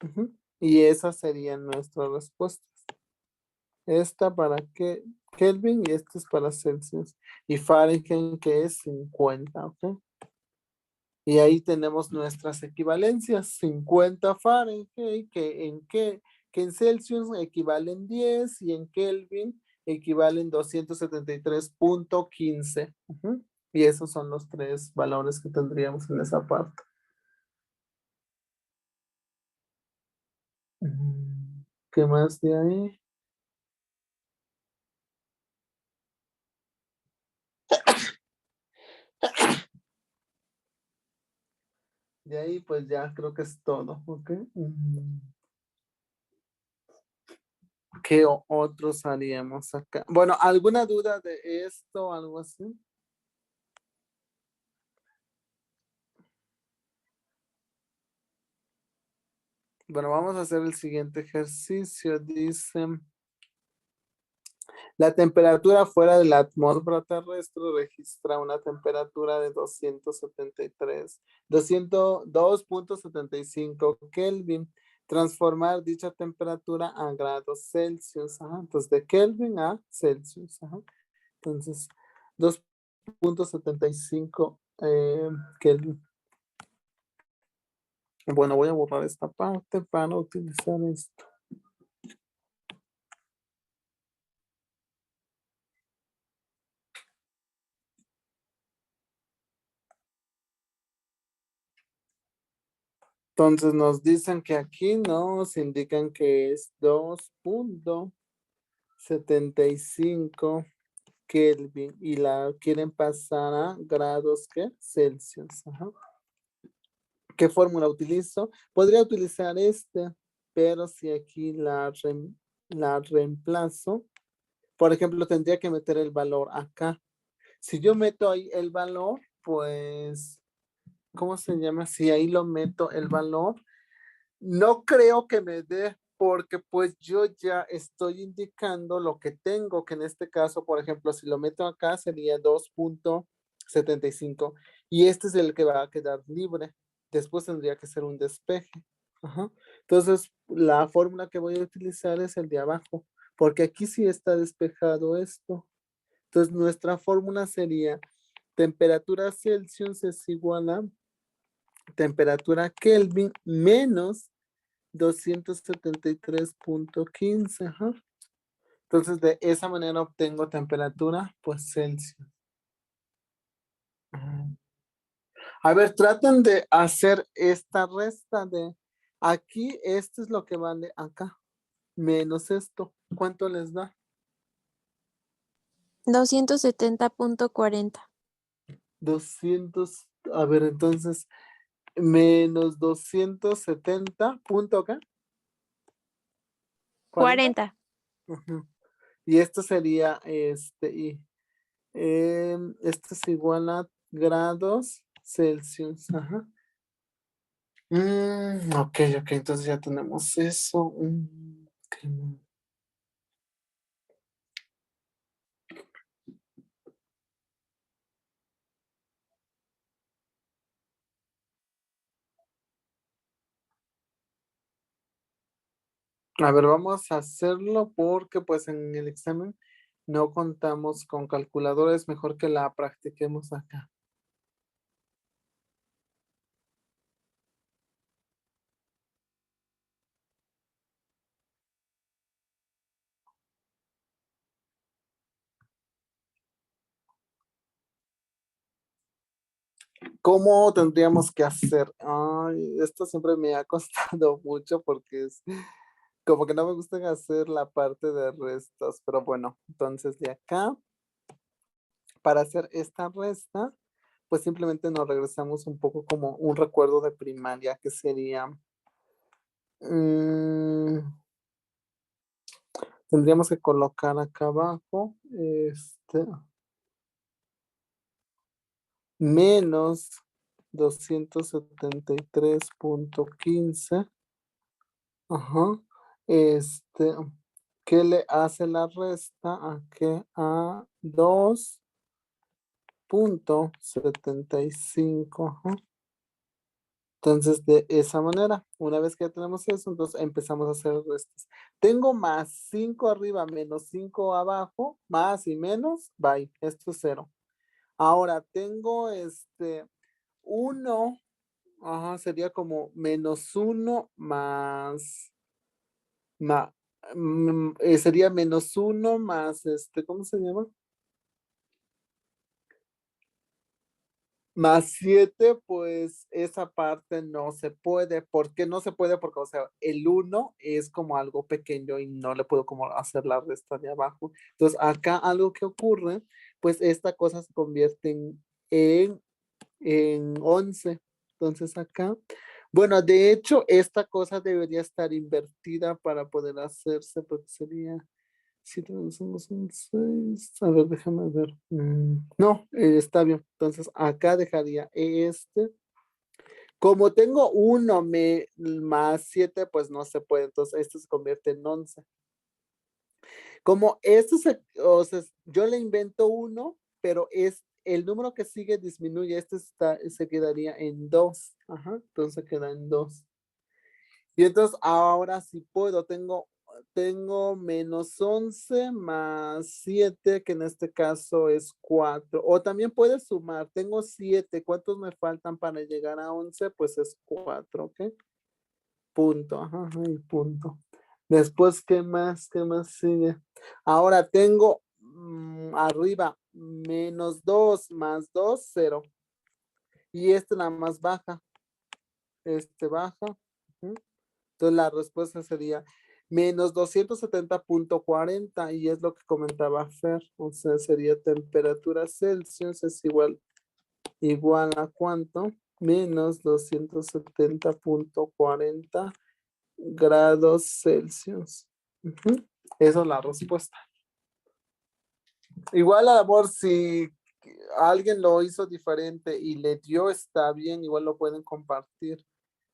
Ujú. Y esas serían nuestras respuestas. Esta para Kelvin y esta es para Celsius. Y Fahrenheit que es 50, ¿ok? Y ahí tenemos nuestras equivalencias. 50 Fahrenheit, que en Celsius equivalen 10 y en Kelvin equivalen 273.15. Ujú. Y esos son los tres valores que tendríamos en esa parte. ¿Qué más de ahí? De ahí pues ya creo que es todo, ¿ok? ¿Qué otros haríamos acá? Bueno, ¿alguna duda de esto, algo así? Bueno, vamos a hacer el siguiente ejercicio. La temperatura fuera de la atmósfera terrestre registra una temperatura de 202.75 Kelvin. Transformar dicha temperatura a grados Celsius. Ajá. Entonces, de Kelvin a Celsius. Ajá. Entonces, 2.75 Kelvin. Bueno, voy a borrar esta parte para utilizar esto. Entonces nos dicen que aquí nos indican que es 2.75 Kelvin y la quieren pasar a grados ¿qué? Celsius. Ajá. ¿Qué fórmula utilizo? Podría utilizar pero si aquí la reemplazo, por ejemplo, tendría que meter el valor acá. Si yo meto ahí el valor, pues, ¿cómo se llama? Si ahí lo meto el valor, no creo que me dé porque pues yo ya estoy indicando lo que tengo, que en este caso, por ejemplo, si lo meto acá sería 2.75 y este es el que va a quedar libre. Después tendría que ser un despeje. Ajá. Entonces, la fórmula que voy a utilizar es el de abajo, porque aquí sí está despejado esto. Entonces, nuestra fórmula sería temperatura Celsius es igual a temperatura Kelvin menos 273.15. Ajá. Entonces, de esa manera obtengo temperatura, pues Celsius. A ver, traten de hacer esta resta de aquí, esto es lo que vale acá, menos esto. ¿Cuánto les da? 270.40. 200, a ver, entonces, menos 270, ¿punto acá? 40. 40. Ujú. Y esto sería, esto es igual a grados Celsius. Ajá. Ok, entonces ya tenemos eso. Ok. A ver, vamos a hacerlo porque pues en el examen no contamos con calculadora, es mejor que la practiquemos acá. ¿Cómo tendríamos que hacer? Ay, esto siempre me ha costado mucho porque es como que no me gusta hacer la parte de restas, pero bueno, entonces de acá, para hacer esta resta, pues simplemente nos regresamos un poco como un recuerdo de primaria, que sería, tendríamos que colocar acá abajo, menos 273.15. Ajá. Este, ¿qué le hace la resta a qué? A 2.75. Ajá. Entonces, de esa manera, una vez que ya tenemos eso, entonces empezamos a hacer restas. Tengo más 5 arriba, menos 5 abajo, más y menos, bye, esto es 0. Ahora tengo 1, ajá, sería como menos 1 más, sería menos 1 más, ¿cómo se llama? Más 7, pues esa parte no se puede. ¿Por qué no se puede? Porque, o sea, el 1 es como algo pequeño y no le puedo como hacer la resta de abajo. Entonces, acá algo que ocurre, pues esta cosa se convierte en 11. Entonces, acá, bueno, de hecho, esta cosa debería estar invertida para poder hacerse, porque sería 7 menos 1 son 6. A ver, déjame ver. No, está bien. Entonces, acá dejaría Como tengo 1 más 7, pues no se puede. Entonces, esto se convierte en 11. Como este, o sea, yo le invento uno, pero es el número que sigue disminuye, se quedaría en 2. Ajá, entonces queda en 2. Y entonces ahora sí puedo, tengo -11 más 7, que en este caso es 4. O también puedes sumar, tengo 7. ¿Cuántos me faltan para llegar a 11? Pues es 4, ¿ok? Punto, ajá, y punto. Después, ¿qué más? ¿Qué más sigue? Ahora tengo arriba -2 más 2, 0. Y este nada más baja. Este baja. Ujú. Entonces la respuesta sería -270.40 y es lo que comentaba Fer. O sea, sería temperatura Celsius es igual a ¿cuánto? -270.40 grados Celsius. Ujú. Esa es la respuesta. Igual, amor, si alguien lo hizo diferente y le dio, está bien, igual lo pueden compartir.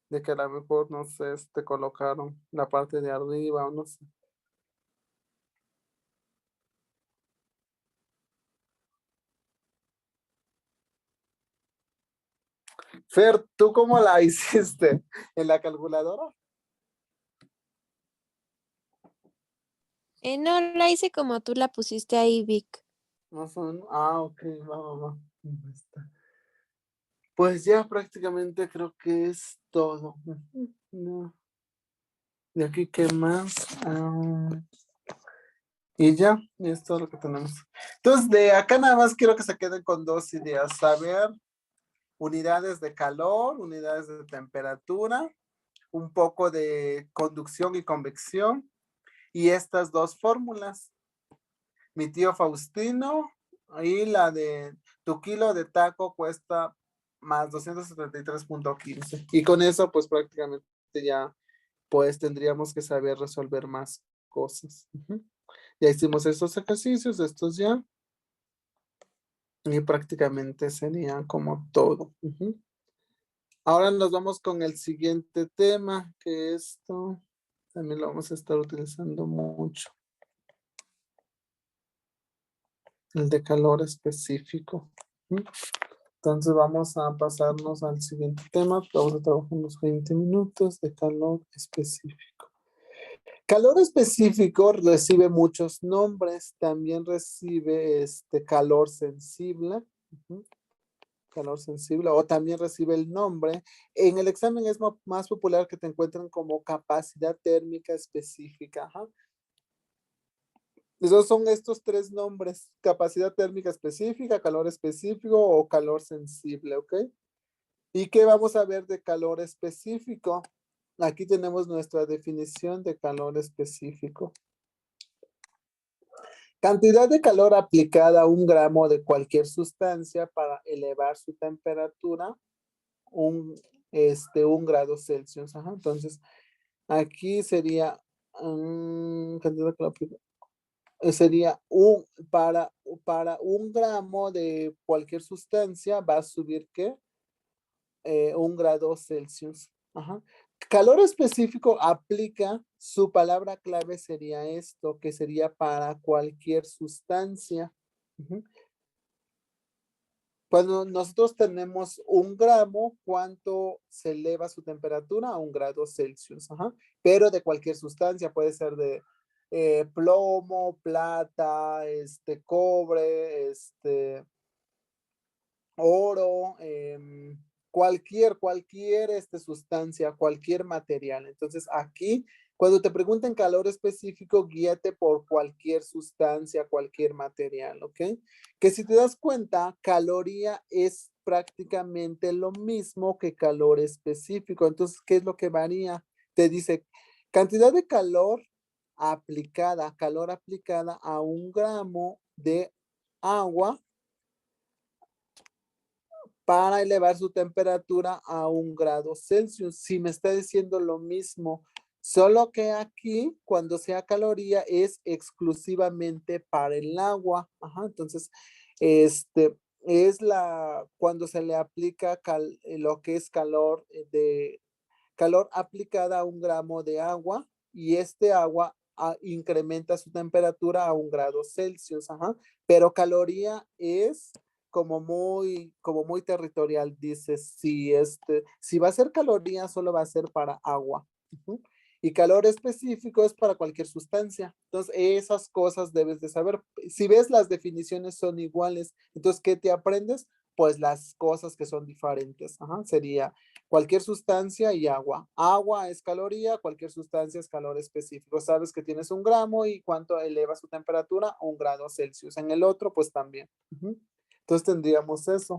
De que a lo mejor, no sé, colocaron la parte de arriba o no sé. Fer, ¿tú cómo la hiciste? ¿En la calculadora? No la hice como tú la pusiste ahí, Vic. No son. Ah, ok, va. Ahí está. Pues ya prácticamente creo que es todo. Ujú. No. De aquí, ¿qué más? Y ya, es todo lo que tenemos. Entonces, de acá nada más quiero que se queden con dos ideas. Saber unidades de calor, unidades de temperatura, un poco de conducción y convección, y estas dos fórmulas. Mi tío Faustino y la de tu kilo de taco cuesta más 273.15. Y con eso, pues prácticamente ya, pues tendríamos que saber resolver más cosas. Ujú. Ya hicimos estos ejercicios, estos ya. Y prácticamente sería como todo. Ujú. Ahora nos vamos con el siguiente tema, que esto también lo vamos a estar utilizando mucho. El de calor específico. ¿Mm? Entonces vamos a pasarnos al siguiente tema. Vamos a trabajar unos 20 minutos de calor específico. Calor específico recibe muchos nombres. También recibe calor sensible. Ujú. Calor sensible, o también recibe el nombre. En el examen es más popular que te encuentren como capacidad térmica específica. Ajá. Esos son estos tres nombres: capacidad térmica específica, calor específico o calor sensible, ¿ok? ¿Y qué vamos a ver de calor específico? Aquí tenemos nuestra definición de calor específico. Cantidad de calor aplicada a 1 gramo de cualquier sustancia para elevar su temperatura un grado Celsius. Ajá. Entonces, aquí sería cantidad de calor aplicada. Sería para 1 gramo de cualquier sustancia va a subir ¿qué? 1 grado Celsius. Ajá. Calor específico aplica, su palabra clave sería esto, que sería para cualquier sustancia. Ujú. Cuando nosotros tenemos 1 gramo, ¿cuánto se eleva su temperatura? A 1 grado Celsius. Ajá. Pero de cualquier sustancia, puede ser de plomo, plata, cobre, oro, cualquier sustancia, cualquier material. Entonces aquí, cuando te pregunten calor específico, guíate por cualquier sustancia, cualquier material, ¿ok? Que si te das cuenta, caloría es prácticamente lo mismo que calor específico. Entonces, ¿qué es lo que varía? Te dice cantidad de calor aplicada a 1 gramo de agua para elevar su temperatura a 1 grado Celsius. Si me está diciendo lo mismo, solo que aquí, cuando sea caloría, es exclusivamente para el agua. Ajá, entonces, cuando se le aplica lo que es calor aplicada a 1 gramo de agua, y agua incrementa su temperatura a 1 grado Celsius, pero caloría es como muy territorial, dice, si va a ser caloría, solo va a ser para agua. Y calor específico es para cualquier sustancia. Entonces, esas cosas debes de saber. Si ves, las definiciones son iguales. Entonces, ¿qué te aprendes? Pues las cosas que son diferentes. Sería cualquier sustancia y agua. Agua es caloría, cualquier sustancia es calor específico. Sabes que tienes 1 gramo y cuánto eleva su temperatura, 1 grado Celsius. En el otro, pues también. Entonces tendríamos eso.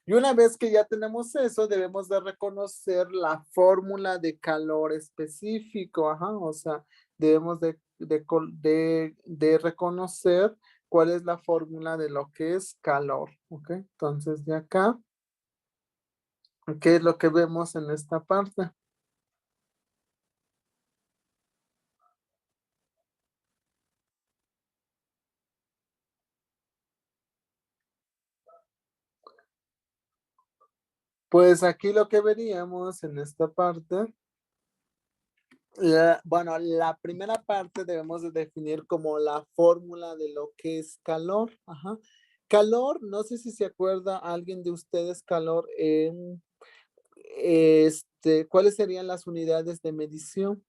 Y una vez que ya tenemos eso, debemos de reconocer la fórmula de calor específico, o sea, debemos de reconocer cuál es la fórmula de lo que es calor, ¿ok? Entonces, de acá, ¿qué es lo que vemos en esta parte? Pues aquí lo que veríamos en esta parte, bueno, la primera parte debemos de definir como la fórmula de lo que es calor. Calor, no sé si se acuerda alguien de ustedes calor en, ¿cuáles serían las unidades de medición?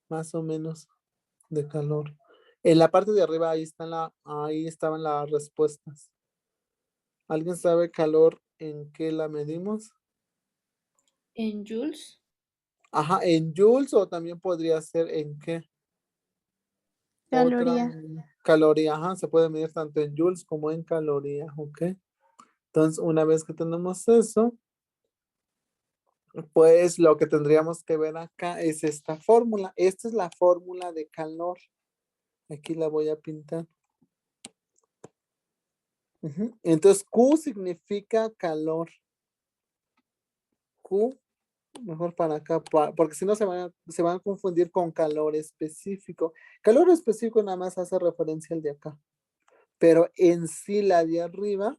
Más o menos de calor. En la parte de arriba ahí estaban las respuestas. ¿Alguien sabe calor en qué la medimos? ¿En joules? En joules, o también podría ser en qué. Caloría. Otra caloría, se puede medir tanto en joules como en caloría, ¿ok? Entonces, una vez que tenemos eso, pues lo que tendríamos que ver acá es esta fórmula. Esta es la fórmula de calor. Aquí la voy a pintar. Entonces, Q significa calor. Q, mejor para acá, porque si no se van a confundir con calor específico. Calor específico nada más hace referencia al de acá. Pero en sí la de arriba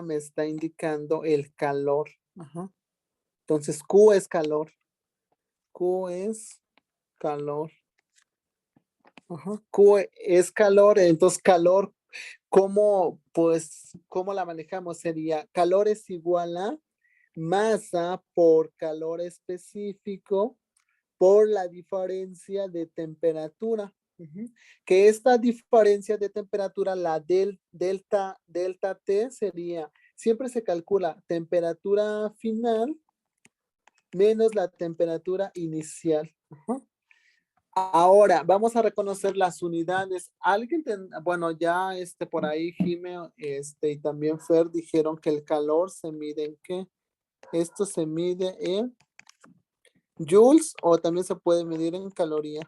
me está indicando el calor. Entonces, Q es calor. Q es calor. Q es calor. Entonces, calor, ¿cómo la manejamos? Sería calor es igual a masa por calor específico por la diferencia de temperatura. Que esta diferencia de temperatura, la delta T sería, siempre se calcula temperatura final menos la temperatura inicial. Ahora, vamos a reconocer las unidades. Bueno, ya por ahí Jime y también Fer dijeron que el calor se mide en ¿qué? Esto se mide en joules o también se puede medir en caloría.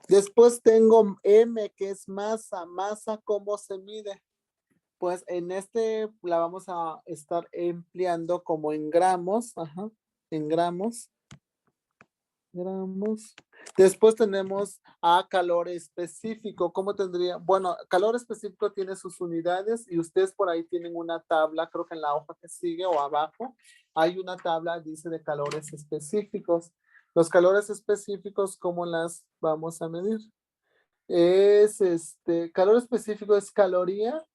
Después tengo M, que es masa. Masa, ¿cómo se mide? Pues en la vamos a estar empleando como en gramos. En gramos. Después tenemos a calor específico. ¿Cómo tendría? Bueno, calor específico tiene sus unidades y ustedes por ahí tienen una tabla, creo que en la hoja que sigue o abajo, hay una tabla, dice de calores específicos. Los calores específicos, ¿cómo las vamos a medir? Calor específico es caloría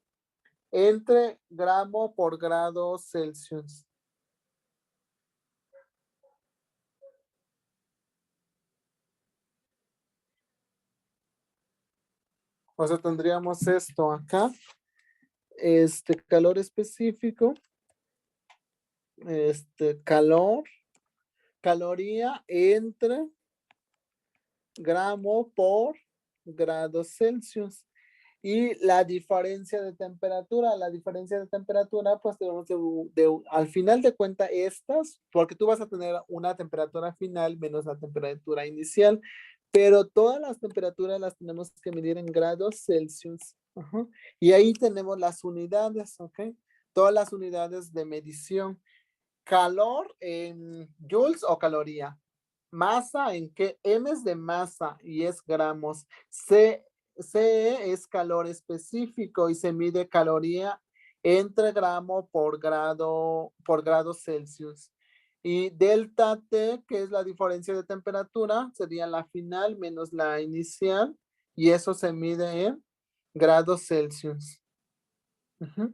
entre gramo por grado Celsius. O sea, tendríamos esto acá. Calor específico. Caloría entre gramo por grado Celsius. Y la diferencia de temperatura, pues debemos al final de cuentas porque tú vas a tener una temperatura final menos la temperatura inicial, pero todas las temperaturas las tenemos que medir en grados Celsius. Y ahí tenemos las unidades, ¿ok? Todas las unidades de medición. Calor en joules o caloría. Masa en qué? M es de masa y es gramos. CE es calor específico y se mide caloría entre gramo por grado Celsius. Y delta T, que es la diferencia de temperatura, sería la final menos la inicial, y eso se mide en grados Celsius. Ujú.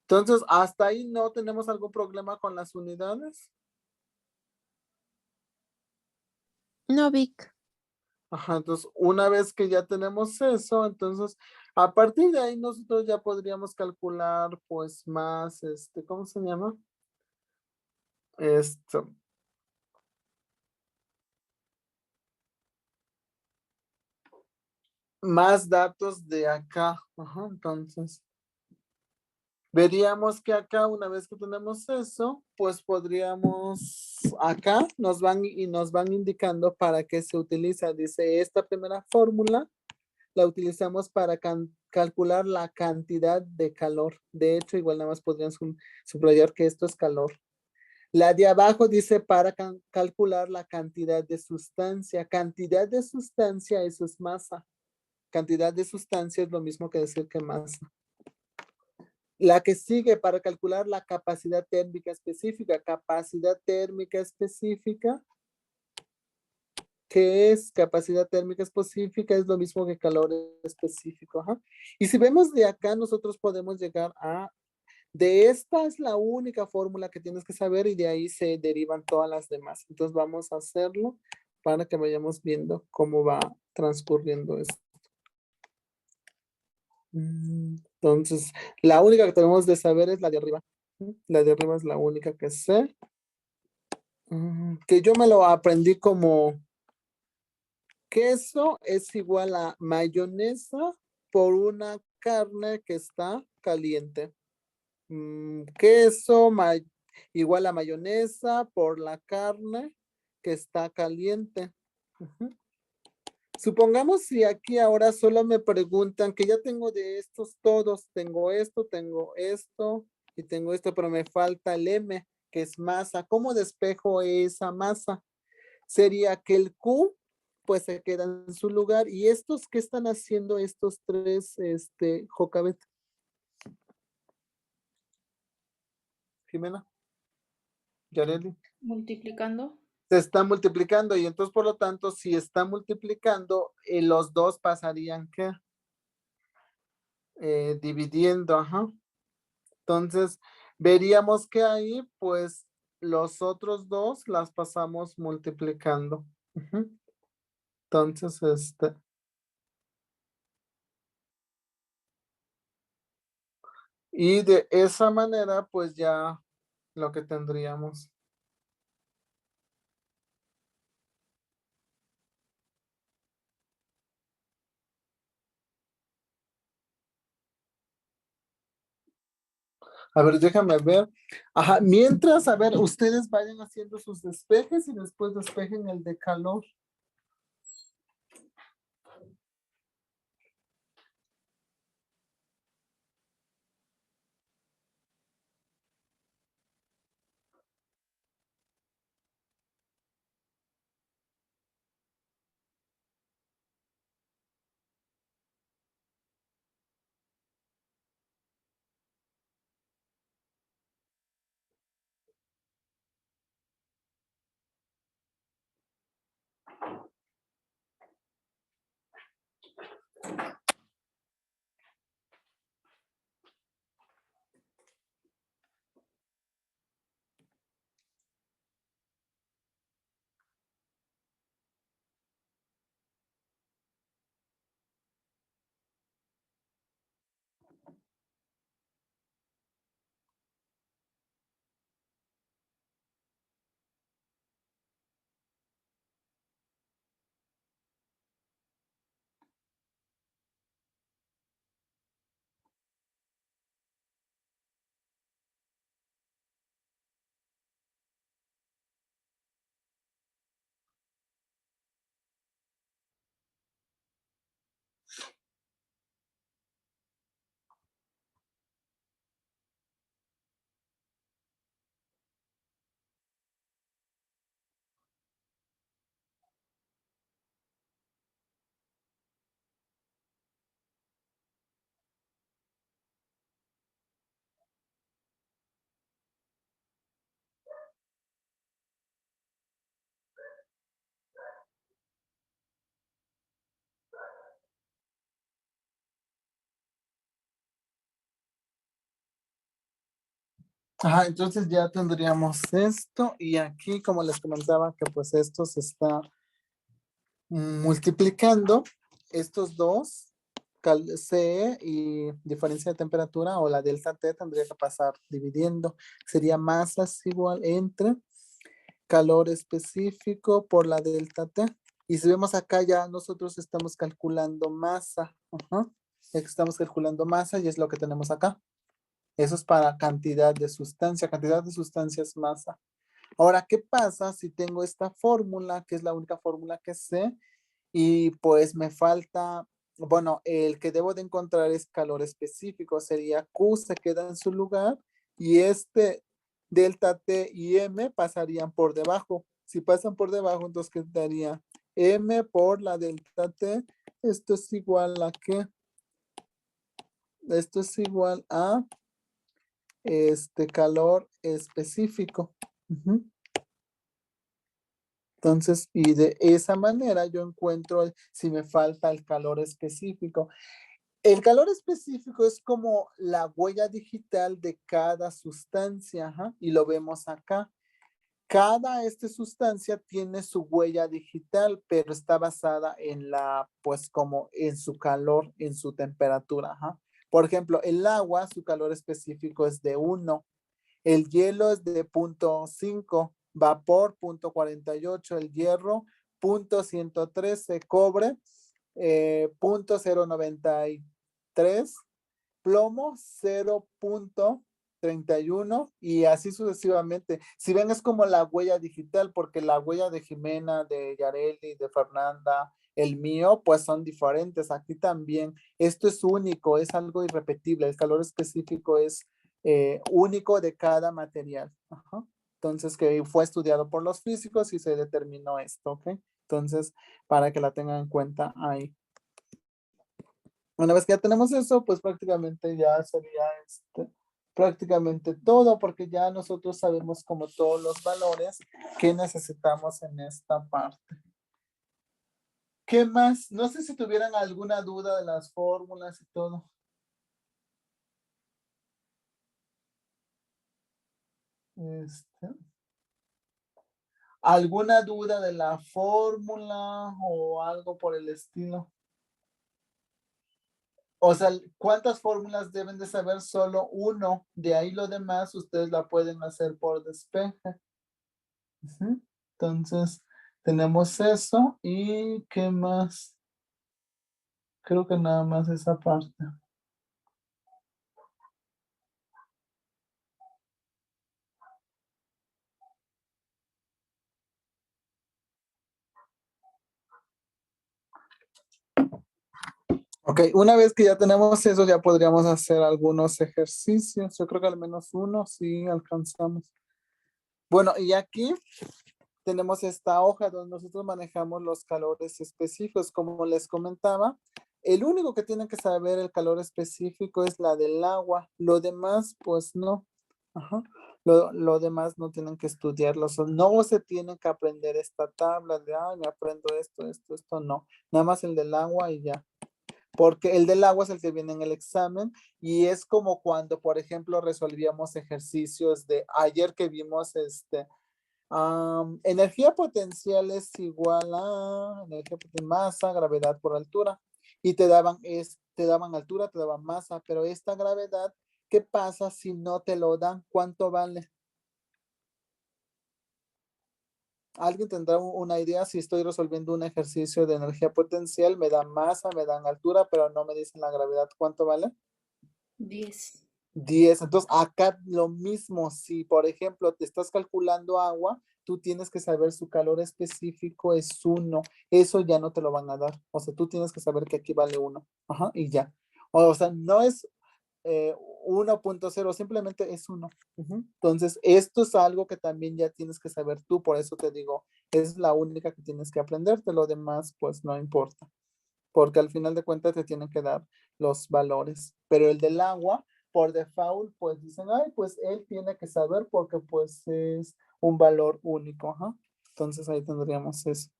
Entonces, hasta ahí no tenemos algún problema con las unidades. No, Vic. Ajá, entonces una vez que ya tenemos eso, entonces a partir de ahí nosotros ya podríamos calcular pues más, ¿cómo se llama? Esto, más datos de acá. Ajá, entonces veríamos que acá una vez que tenemos eso, pues podríamos, acá nos van indicando para qué se utiliza. Dice, esta primera fórmula la utilizamos para calcular la cantidad de calor. De hecho, igual nada más podrían subrayar que esto es calor. La de abajo dice para calcular la cantidad de sustancia. Cantidad de sustancia, eso es masa. Cantidad de sustancia es lo mismo que decir que masa. La que sigue para calcular la capacidad térmica específica. Capacidad térmica específica. ¿Qué es capacidad térmica específica? Es lo mismo que calor específico. Ajá. Y si vemos de acá, nosotros podemos llegar a, de esta es la única fórmula que tienes que saber y de ahí se derivan todas las demás. Entonces vamos a hacerlo para que vayamos viendo cómo va transcurriendo esto. Entonces, la única que tenemos de saber es la de arriba. La de arriba es la única que sé. Que yo me lo aprendí como queso es igual a mayonesa por una carne que está caliente. Queso igual a mayonesa por la carne que está caliente. Supongamos si aquí ahora solo me preguntan que ya tengo de estos todos, tengo esto y tengo esto, pero me falta el M, que es masa. ¿Cómo despejo esa masa? Sería que el Q pues se queda en su lugar. ¿Y estos qué están haciendo estos tres, Jocabet? Jimena, Yareli. Multiplicando. Se está multiplicando y entonces por lo tanto si está multiplicando, los dos pasarían ¿qué? Dividiendo, ajá. Entonces veríamos que ahí pues los otros dos las pasamos multiplicando. Ujú. Entonces, y de esa manera, pues ya lo que tendríamos. A ver, déjame ver. Ajá, mientras, a ver, ustedes vayan haciendo sus despejes y después despejen el de calor. Ajá, entonces ya tendríamos esto y aquí, como les comentaba, que pues esto se está multiplicando estos dos, C y diferencia de temperatura o la delta T tendría que pasar dividiendo. Sería masa es igual entre calor específico por la delta T. Y si vemos acá ya nosotros estamos calculando masa. Ajá. Estamos calculando masa y es lo que tenemos acá. Eso es para cantidad de sustancia. Cantidad de sustancia es masa. Ahora, ¿qué pasa si tengo esta fórmula, que es la única fórmula que sé? Y pues me falta, bueno, el que debo de encontrar es calor específico, sería Q se queda en su lugar y este delta T y M pasarían por debajo. Si pasan por debajo, entonces quedaría M por la delta T. Esto es igual a qué? Esto es igual a este calor específico. Ujú. Entonces, y de esa manera yo encuentro si me falta el calor específico. El calor específico es como la huella digital de cada sustancia, ajá, y lo vemos acá. Cada sustancia tiene su huella digital, pero está basada en la, pues como en su calor, en su temperatura, ajá. Por ejemplo, el agua, su calor específico es de 1. El hielo es de 0.5, vapor 0.48, el hierro 0.113, cobre 0.093, plomo 0.31 y así sucesivamente. Si ven es como la huella digital, porque la huella de Jimena, de Yareli, de Fernanda, el mío, pues son diferentes. Aquí también, esto es único, es algo irrepetible. El calor específico es único de cada material. Ajá. Entonces, que fue estudiado por los físicos y se determinó esto, ¿ok? Entonces, para que la tengan en cuenta ahí. Una vez que ya tenemos eso, pues prácticamente ya sería prácticamente todo, porque ya nosotros sabemos como todos los valores que necesitamos en esta parte. ¿Qué más? No sé si tuvieran alguna duda de las fórmulas y todo. ¿Alguna duda de la fórmula o algo por el estilo? O sea, ¿cuántas fórmulas deben de saber? Solo uno. De ahí lo demás ustedes la pueden hacer por despeje. Ujú. Entonces, tenemos eso. ¿Y qué más? Creo que nada más esa parte. Ok, una vez que ya tenemos eso, ya podríamos hacer algunos ejercicios. Yo creo que al menos uno sí alcanzamos. Bueno, y aquí tenemos esta hoja donde nosotros manejamos los calores específicos. Como les comentaba, el único que tiene que saber el calor específico es la del agua. Lo demás, pues no. Ajá. Lo demás no tienen que estudiarlo. O sea, no se tienen que aprender esta tabla de, me aprendo esto, no. Nada más el del agua y ya. Porque el del agua es el que viene en el examen y es como cuando, por ejemplo, resolvíamos ejercicios de ayer que vimos energía potencial es igual a energía masa, gravedad por altura. Y te daban altura, te daban masa, pero esta gravedad, ¿qué pasa si no te lo dan? ¿Cuánto vale? ¿Alguien tendrá una idea? Si estoy resolviendo un ejercicio de energía potencial, me dan masa, me dan altura, pero no me dicen la gravedad, ¿cuánto vale? 10. 10. Entonces, acá lo mismo, si por ejemplo te estás calculando agua, tú tienes que saber su calor específico es 1. Eso ya no te lo van a dar. O sea, tú tienes que saber que aquí vale 1. Ajá, y ya. O sea, no es eh, 1.0, simplemente es 1. Entonces, esto es algo que también ya tienes que saber tú. Por eso te digo, es la única que tienes que aprenderte. Lo demás, pues no importa. Porque al final de cuentas te tienen que dar los valores. Pero el del agua, por default, pues dicen, ay, pues él tiene que saber porque pues es un valor único. Ajá. Entonces ahí tendríamos eso.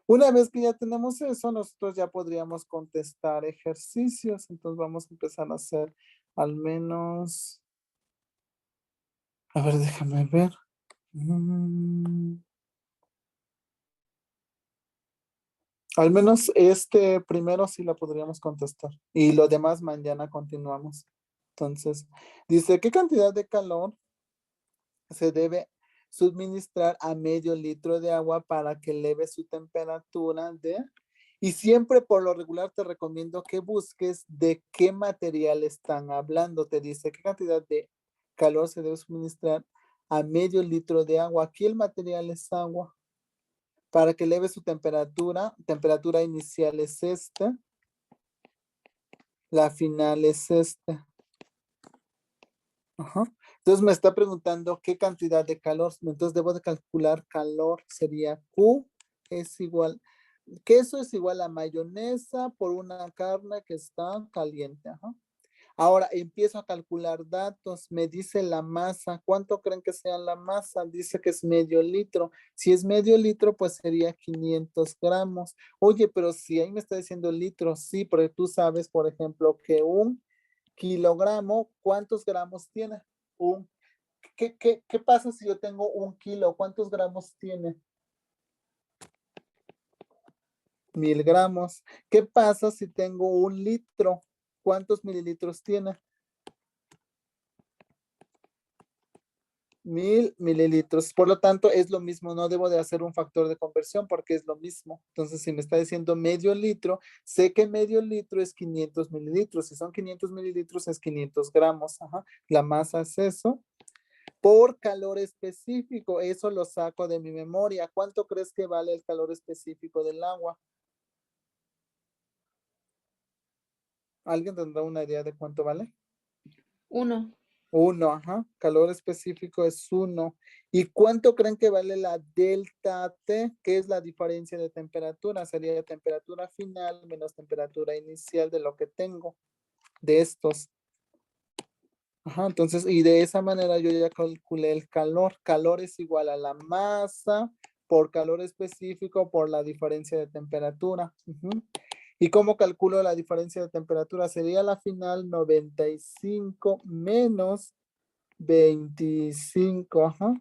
Una vez que ya tenemos eso, nosotros ya podríamos contestar ejercicios. Entonces vamos a empezar a hacer al menos A ver, déjame ver. Mm, Al menos este primero sí la podríamos contestar. Y lo demás mañana continuamos. Entonces, dice, ¿qué cantidad de calor se debe suministrar a medio litro de agua para que eleve su temperatura de... Y siempre por lo regular te recomiendo que busques de qué material están hablando. Te dice qué cantidad de calor se debe suministrar a medio litro de agua. Aquí el material es agua. Para que eleve su temperatura inicial es esta, la final es esta. Ajá. Entonces me está preguntando qué cantidad de calor. Entonces debo de calcular calor. Sería Q es igual, queso es igual a mayonesa por una carne que está caliente. Ajá. Ahora empiezo a calcular datos. Me dice la masa. ¿Cuánto creen que sea la masa? Dice que es medio litro. Si es medio litro, pues sería 500 gramos. Oye, pero si ahí me está diciendo litros, sí, porque tú sabes, por ejemplo, que un kilogramo, ¿cuántos gramos tiene? Un, ¿qué pasa si yo tengo un kilo? ¿Cuántos gramos tiene? 1000 gramos. ¿Qué pasa si tengo un litro? ¿Cuántos mililitros tiene? 1000 mililitros. Por lo tanto, es lo mismo. No debo de hacer un factor de conversión porque es lo mismo. Entonces, si me está diciendo medio litro, sé que medio litro es 500 mililitros. Si son 500 mililitros, es 500 gramos. Ajá. La masa es eso. Por calor específico, eso lo saco de mi memoria. ¿Cuánto crees que vale el calor específico del agua? ¿Alguien tendrá una idea de cuánto vale? 1. 1, ajá. Calor específico es 1. ¿Y cuánto creen que vale la delta T? ¿Qué es la diferencia de temperatura? Sería temperatura final menos temperatura inicial de lo que tengo de estos. Ajá, entonces, y de esa manera yo ya calculé el calor. Calor es igual a la masa por calor específico por la diferencia de temperatura. Ujú. ¿Y cómo calculo la diferencia de temperatura? Sería la final 95 menos 25. Ajá.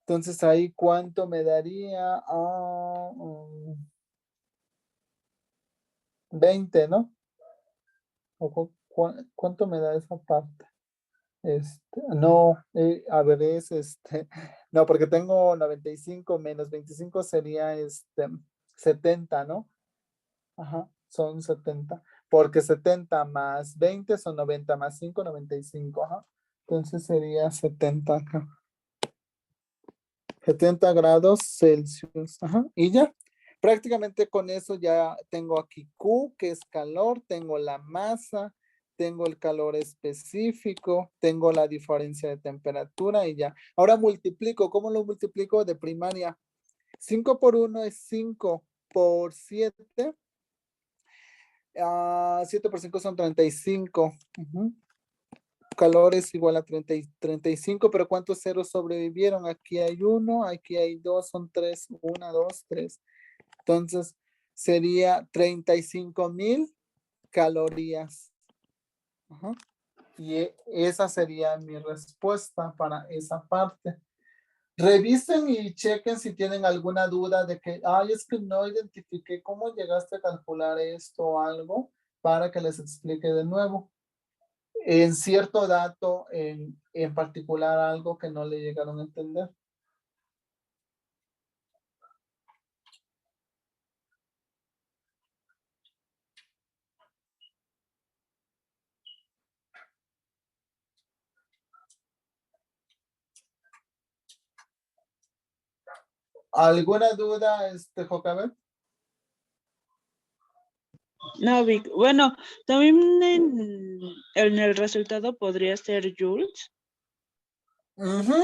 Entonces ahí cuánto me daría. 20, ¿no? ¿Cuánto me da esa parte? No, a ver, no, porque tengo 95 menos 25 sería 70, ¿no? Ajá, son 70, porque 70 más 20 son 90 más 5, 95, ajá. Entonces sería 70 acá. 70 grados Celsius, ajá, y ya. Prácticamente con eso ya tengo aquí Q, que es calor, tengo la masa, tengo el calor específico, tengo la diferencia de temperatura y ya. Ahora multiplico, ¿cómo lo multiplico de primaria? 5 por 1 es 5 por 7. 7 por 5 son 35. Ujú. Calor es igual a 35, pero ¿cuántos ceros sobrevivieron? Aquí hay 1, aquí hay 2, son 3, 1, 2, 3. Entonces sería 35,000 calorías. Ajá. Y esa sería mi respuesta para esa parte. Revisen y chequen si tienen alguna duda de que, ay, es que no identifiqué cómo llegaste a calcular esto o algo para que les explique de nuevo. En cierto dato, en particular algo que no le llegaron a entender. ¿Alguna duda, Jocabet? No, Vic. Bueno, también en el resultado podría ser joules. Ujú.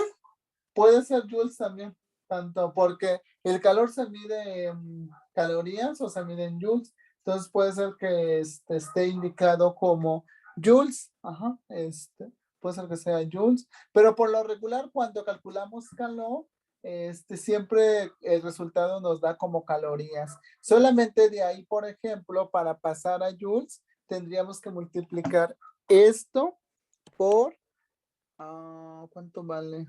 Puede ser joules también, tanto porque el calor se mide en calorías o se mide en joules, entonces puede ser que esté indicado como joules, ajá, puede ser que sea joules, pero por lo regular cuando calculamos calor, siempre el resultado nos da como calorías. Solamente de ahí, por ejemplo, para pasar a joules, tendríamos que multiplicar esto por ¿Cuánto vale?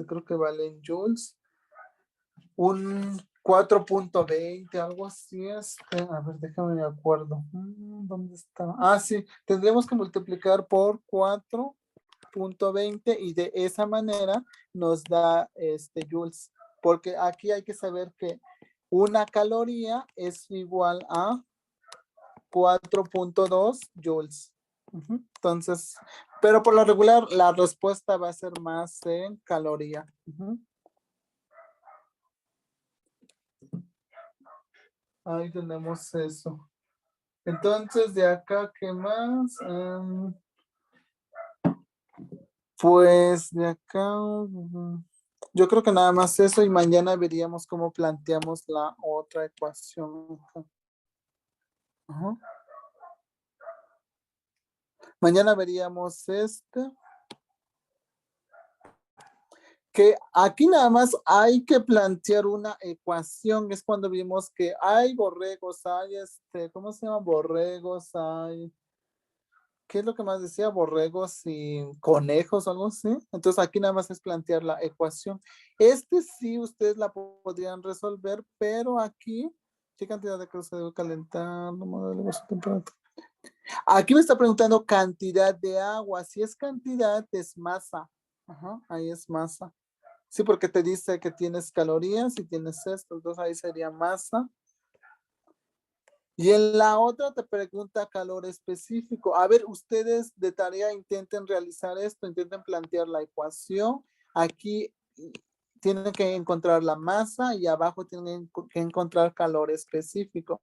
Creo que vale en joules. Un 4.20, algo así. A ver, déjame me acuerdo. ¿Dónde está? Sí, tendremos que multiplicar por 4.20 y de esa manera nos da joules. Porque aquí hay que saber que una caloría es igual a 4.2 joules. Entonces, pero por lo regular la respuesta va a ser más en caloría. Ahí tenemos eso. Entonces, de acá, ¿qué más? Pues de acá, yo creo que nada más eso y mañana veríamos cómo planteamos la otra ecuación. Ajá. Mañana veríamos que aquí nada más hay que plantear una ecuación. Es cuando vimos que hay borregos, hay ¿cómo se llama? Borregos, hay, ¿qué es lo que más decía? Borregos y conejos o algo así. Entonces aquí nada más es plantear la ecuación. Sí ustedes la podrían resolver, pero aquí, ¿qué cantidad de cosas se debe calentar? Aquí me está preguntando cantidad de agua. Si es cantidad, es masa. Ajá, ahí es masa. Sí, porque te dice que tienes calorías y tienes esto, entonces ahí sería masa. Y en la otra te pregunta calor específico. A ver, ustedes de tarea intenten realizar esto, intenten plantear la ecuación. Aquí tienen que encontrar la masa y abajo tienen que encontrar calor específico.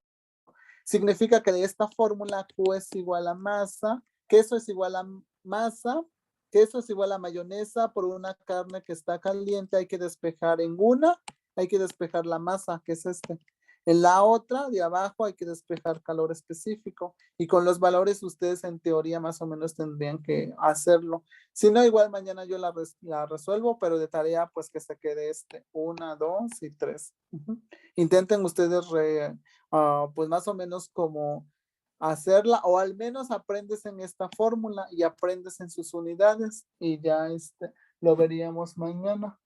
Significa que de esta fórmula Q es igual a masa, queso es igual a masa, queso es igual a mayonesa por una carne que está caliente, hay que despejar en una, hay que despejar la masa, que es En la otra, de abajo, hay que despejar calor específico. Y con los valores ustedes en teoría más o menos tendrían que hacerlo. Si no, igual mañana yo la resuelvo, pero de tarea pues que se quede 1, 2 y 3. Intenten ustedes pues más o menos como hacerla o al menos aprendes en esta fórmula y aprendes en sus unidades y ya lo veríamos mañana.